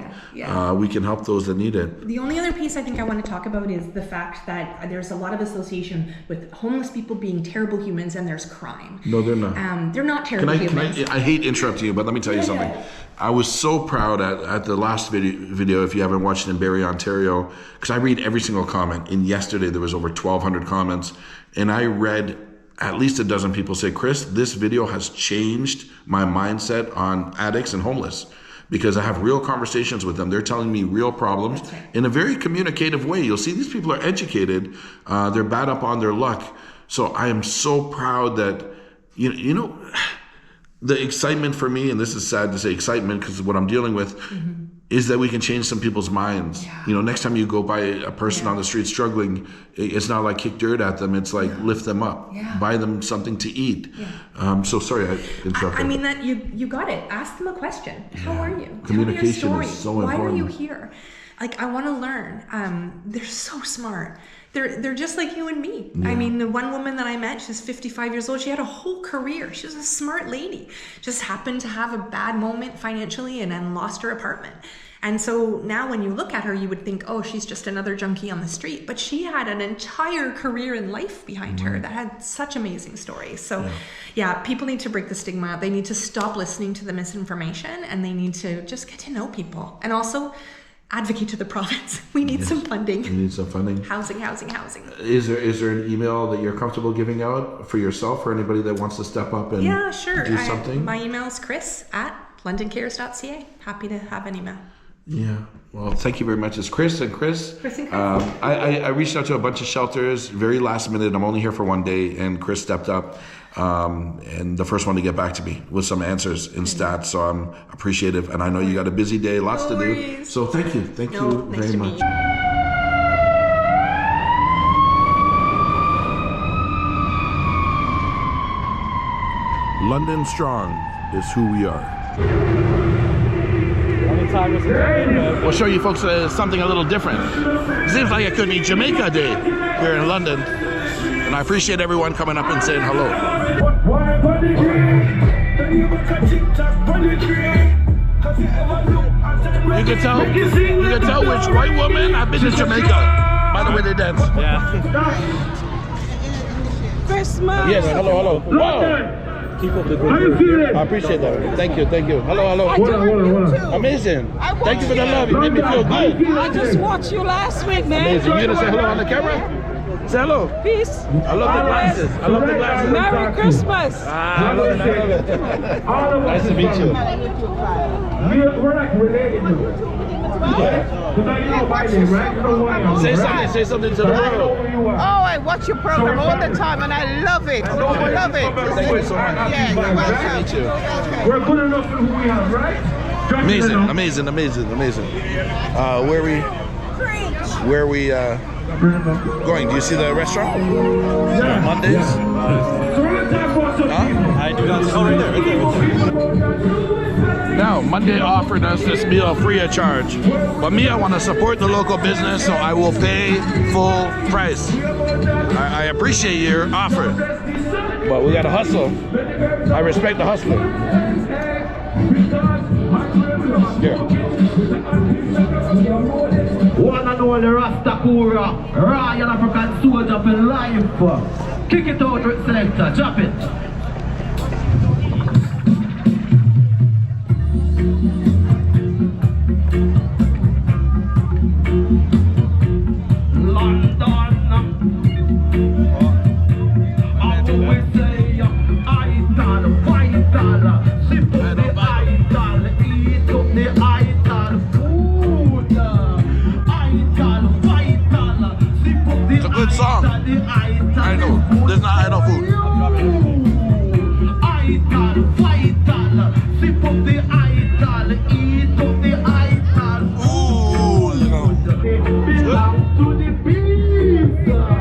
we can help those that need it. The only other piece I think I want to talk about is the fact that there's a lot of association with homeless people being terrible humans, and there's crime. No, they're not. They're not terrible humans. I hate interrupting you, but let me tell you something. I was so proud at the last video, if you haven't watched it, in Barrie, Ontario, because I read every single comment. And yesterday there was over 1,200 comments, and I read at least a dozen people say, Chris, this video has changed my mindset on addicts and homeless, because I have real conversations with them. They're telling me real problems in a very communicative way. You'll see these people are educated. They're bad up on their luck. So I am so proud that, you know, the excitement for me, and this is sad to say excitement because what I'm dealing with, is that we can change some people's minds. You know, next time you go by a person on the street struggling, it's not like kick dirt at them, it's like lift them up, buy them something to eat. So sorry I interrupted. I mean, that you got it. Ask them a question. How are you? Communication Tell me your story. is so Why important. Why are you here? Like, I want to learn. They're so smart. They're just like you and me. I mean, the one woman that I met, she's 55 years old. She had a whole career. She was a smart lady. Just happened to have a bad moment financially and then lost her apartment. And so now when you look at her, you would think, oh, she's just another junkie on the street. But she had an entire career and life behind her that had such amazing stories. So yeah, people need to break the stigma. They need to stop listening to the misinformation, and they need to just get to know people. And also advocate to the province. We need some funding. We need some funding. Housing. Is there an email that you're comfortable giving out for yourself or anybody that wants to step up and do something? My email is chris@londoncares.ca. Happy to have an email. Yeah. Well, thank you very much. It's Chris and Chris. I reached out to a bunch of shelters very last minute. I'm only here for one day, and Chris stepped up. And the first one to get back to me with some answers in stats. So I'm appreciative, and I know you got a busy day, lots to do. So thank you. Thank you very much. London Strong is who we are. We'll show you folks something a little different. It seems like it could be Jamaica Day here in London. And I appreciate everyone coming up and saying hello. You can tell which white woman I've been to Jamaica by the way they dance. Christmas. Yes, hello. Wow. Keep up the good. I appreciate that. Thank you. Hello. Amazing. Thank you for the love. You made me feel good. I just watched you last week, man. Amazing. You gonna say hello on the camera? Say hello. Peace. I love the glasses. Merry Christmas. I love it. Nice to meet you. We're not related to it. Say something to the world. Oh, I watch your program all the time and I love it. Love it. Thank you so much. Yeah, you're welcome. Nice to meet you. We're good enough for who we are, right? Amazing. Where we going? Do you see the restaurant? Mondays? I do not. Oh, right there. Now, Monday offered us this meal free of charge. But me, I want to support the local business, so I will pay full price. I appreciate your offer, but we got to hustle. I respect the hustler. Here. One and only Rastakura, Royal African soldier for life. Kick it out with selector, drop it. It's a good song. I know. There's not enough food. Ooh, you know.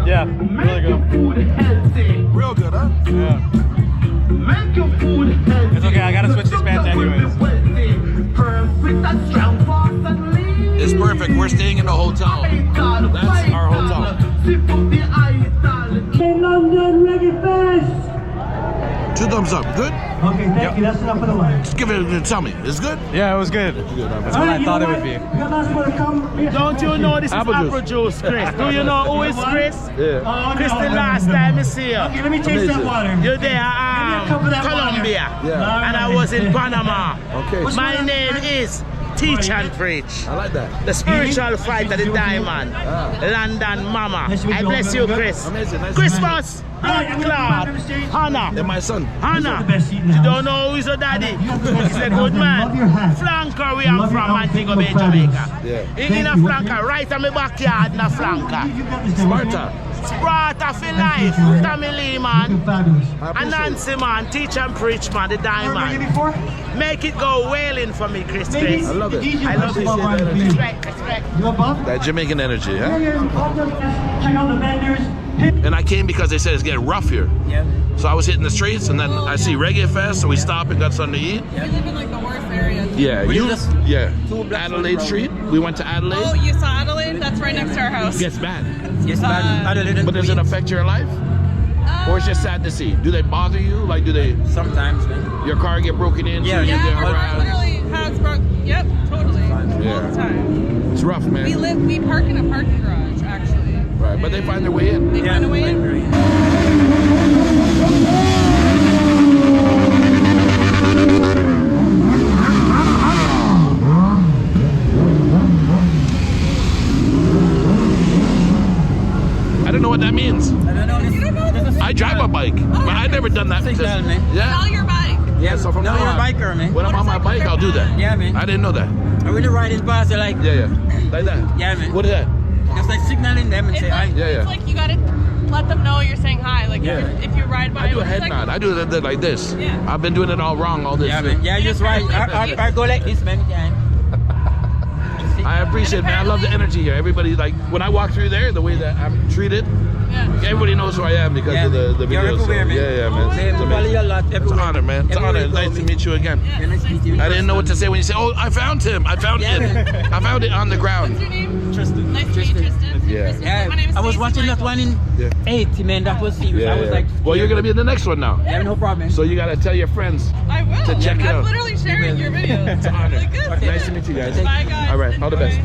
Yeah, really good. Real good, huh? Yeah. It's okay, I gotta switch these pants anyways. It's perfect. We're staying in a hotel. That's our hotel. London Reggae Fest! 2 thumbs up. Good? Okay, thank you. That's enough for the line. Just give it. Tell me. It's good? Yeah, it was good. That's what I thought it would be. Don't you know this is apple juice, Chris? Do you know who is Chris? Yeah. Chris, the last time I see you. Okay, let me taste that water. You're there, Colombia. Yeah. And I was in Panama. Okay. My name is Teach and Preach. I like that. The spiritual fighter, the diamond. London Mama. I bless you, Chris. Amazing. Nice Christmas. Good Lord. Hannah. And my son. Hannah. You don't know who's your daddy. He's a good man. Flanker, we are from Montego Bay, Jamaica. Yeah. In a flanker, right in my backyard in a flanker. Sparta. Sparta for life. Tommy Lee, man. And Nancy, man. Teach and Preach, man. The diamond. Make it go wailing for me, Chris. I love it. I love it. Respect. That Jamaican energy, yeah? Check out the vendors. And I came because they said it's getting rough here. Yeah. So I was hitting the streets, and then I see Reggae Fest, so we stopped and got something to eat. We live in like the worst area. Yeah, Adelaide Street. We went to Adelaide. Oh, you saw Adelaide? That's right next to our house. It gets bad. Yes, Adelaide. But does it affect your life? Or it's just sad to see? Do they bother you? Like, do they? Sometimes, man. Your car get broken into? Yeah, you get our car harassed? literally has broke. Yep, totally. All the time. It's rough, man. We park in a parking garage, actually. Right, but they find their way in. They find a way in. I don't know what that means. You don't know this? I drive a bike, but I've never done that. Signal, man. Yeah. Sell your bike. Yeah, so from now you're a on, biker, man. When I'm on my bike, I'll do that. Yeah, man. I didn't know that. And when you're riding past, you're like... Yeah. Like that? Yeah, man. What is that? Just like signaling them and It's say hi. like, it's like you gotta let them know you're saying hi. Like if you ride by. I do a head nod. I do it like this. Yeah. I've been doing it all wrong all this. Yeah, man. Yeah, just ride. I go like this, man. I appreciate it, man. I love the energy here. Everybody, like, when I walk through there, the way that I'm treated, everybody knows who I am because of the videos. You're everywhere, man. Yeah, man. It's amazing. It's an honor, man. It's an honor. Nice to meet you again. Nice to meet you. I didn't know what to say when you say, "Oh, I found him. I found it. I found it on the ground." What's your name? Tristan. Nice to meet you, Tristan. Yeah. My name is I was Stacey watching that Michael. one in 80, man. That was serious. Yeah, I was like, well, you're gonna be in the next one now. Yeah, no problem. So you gotta tell your friends I will. to check it I'm out. literally sharing your videos. It's an honor. Really good. Nice to meet you guys. Bye, guys. All right. All the best.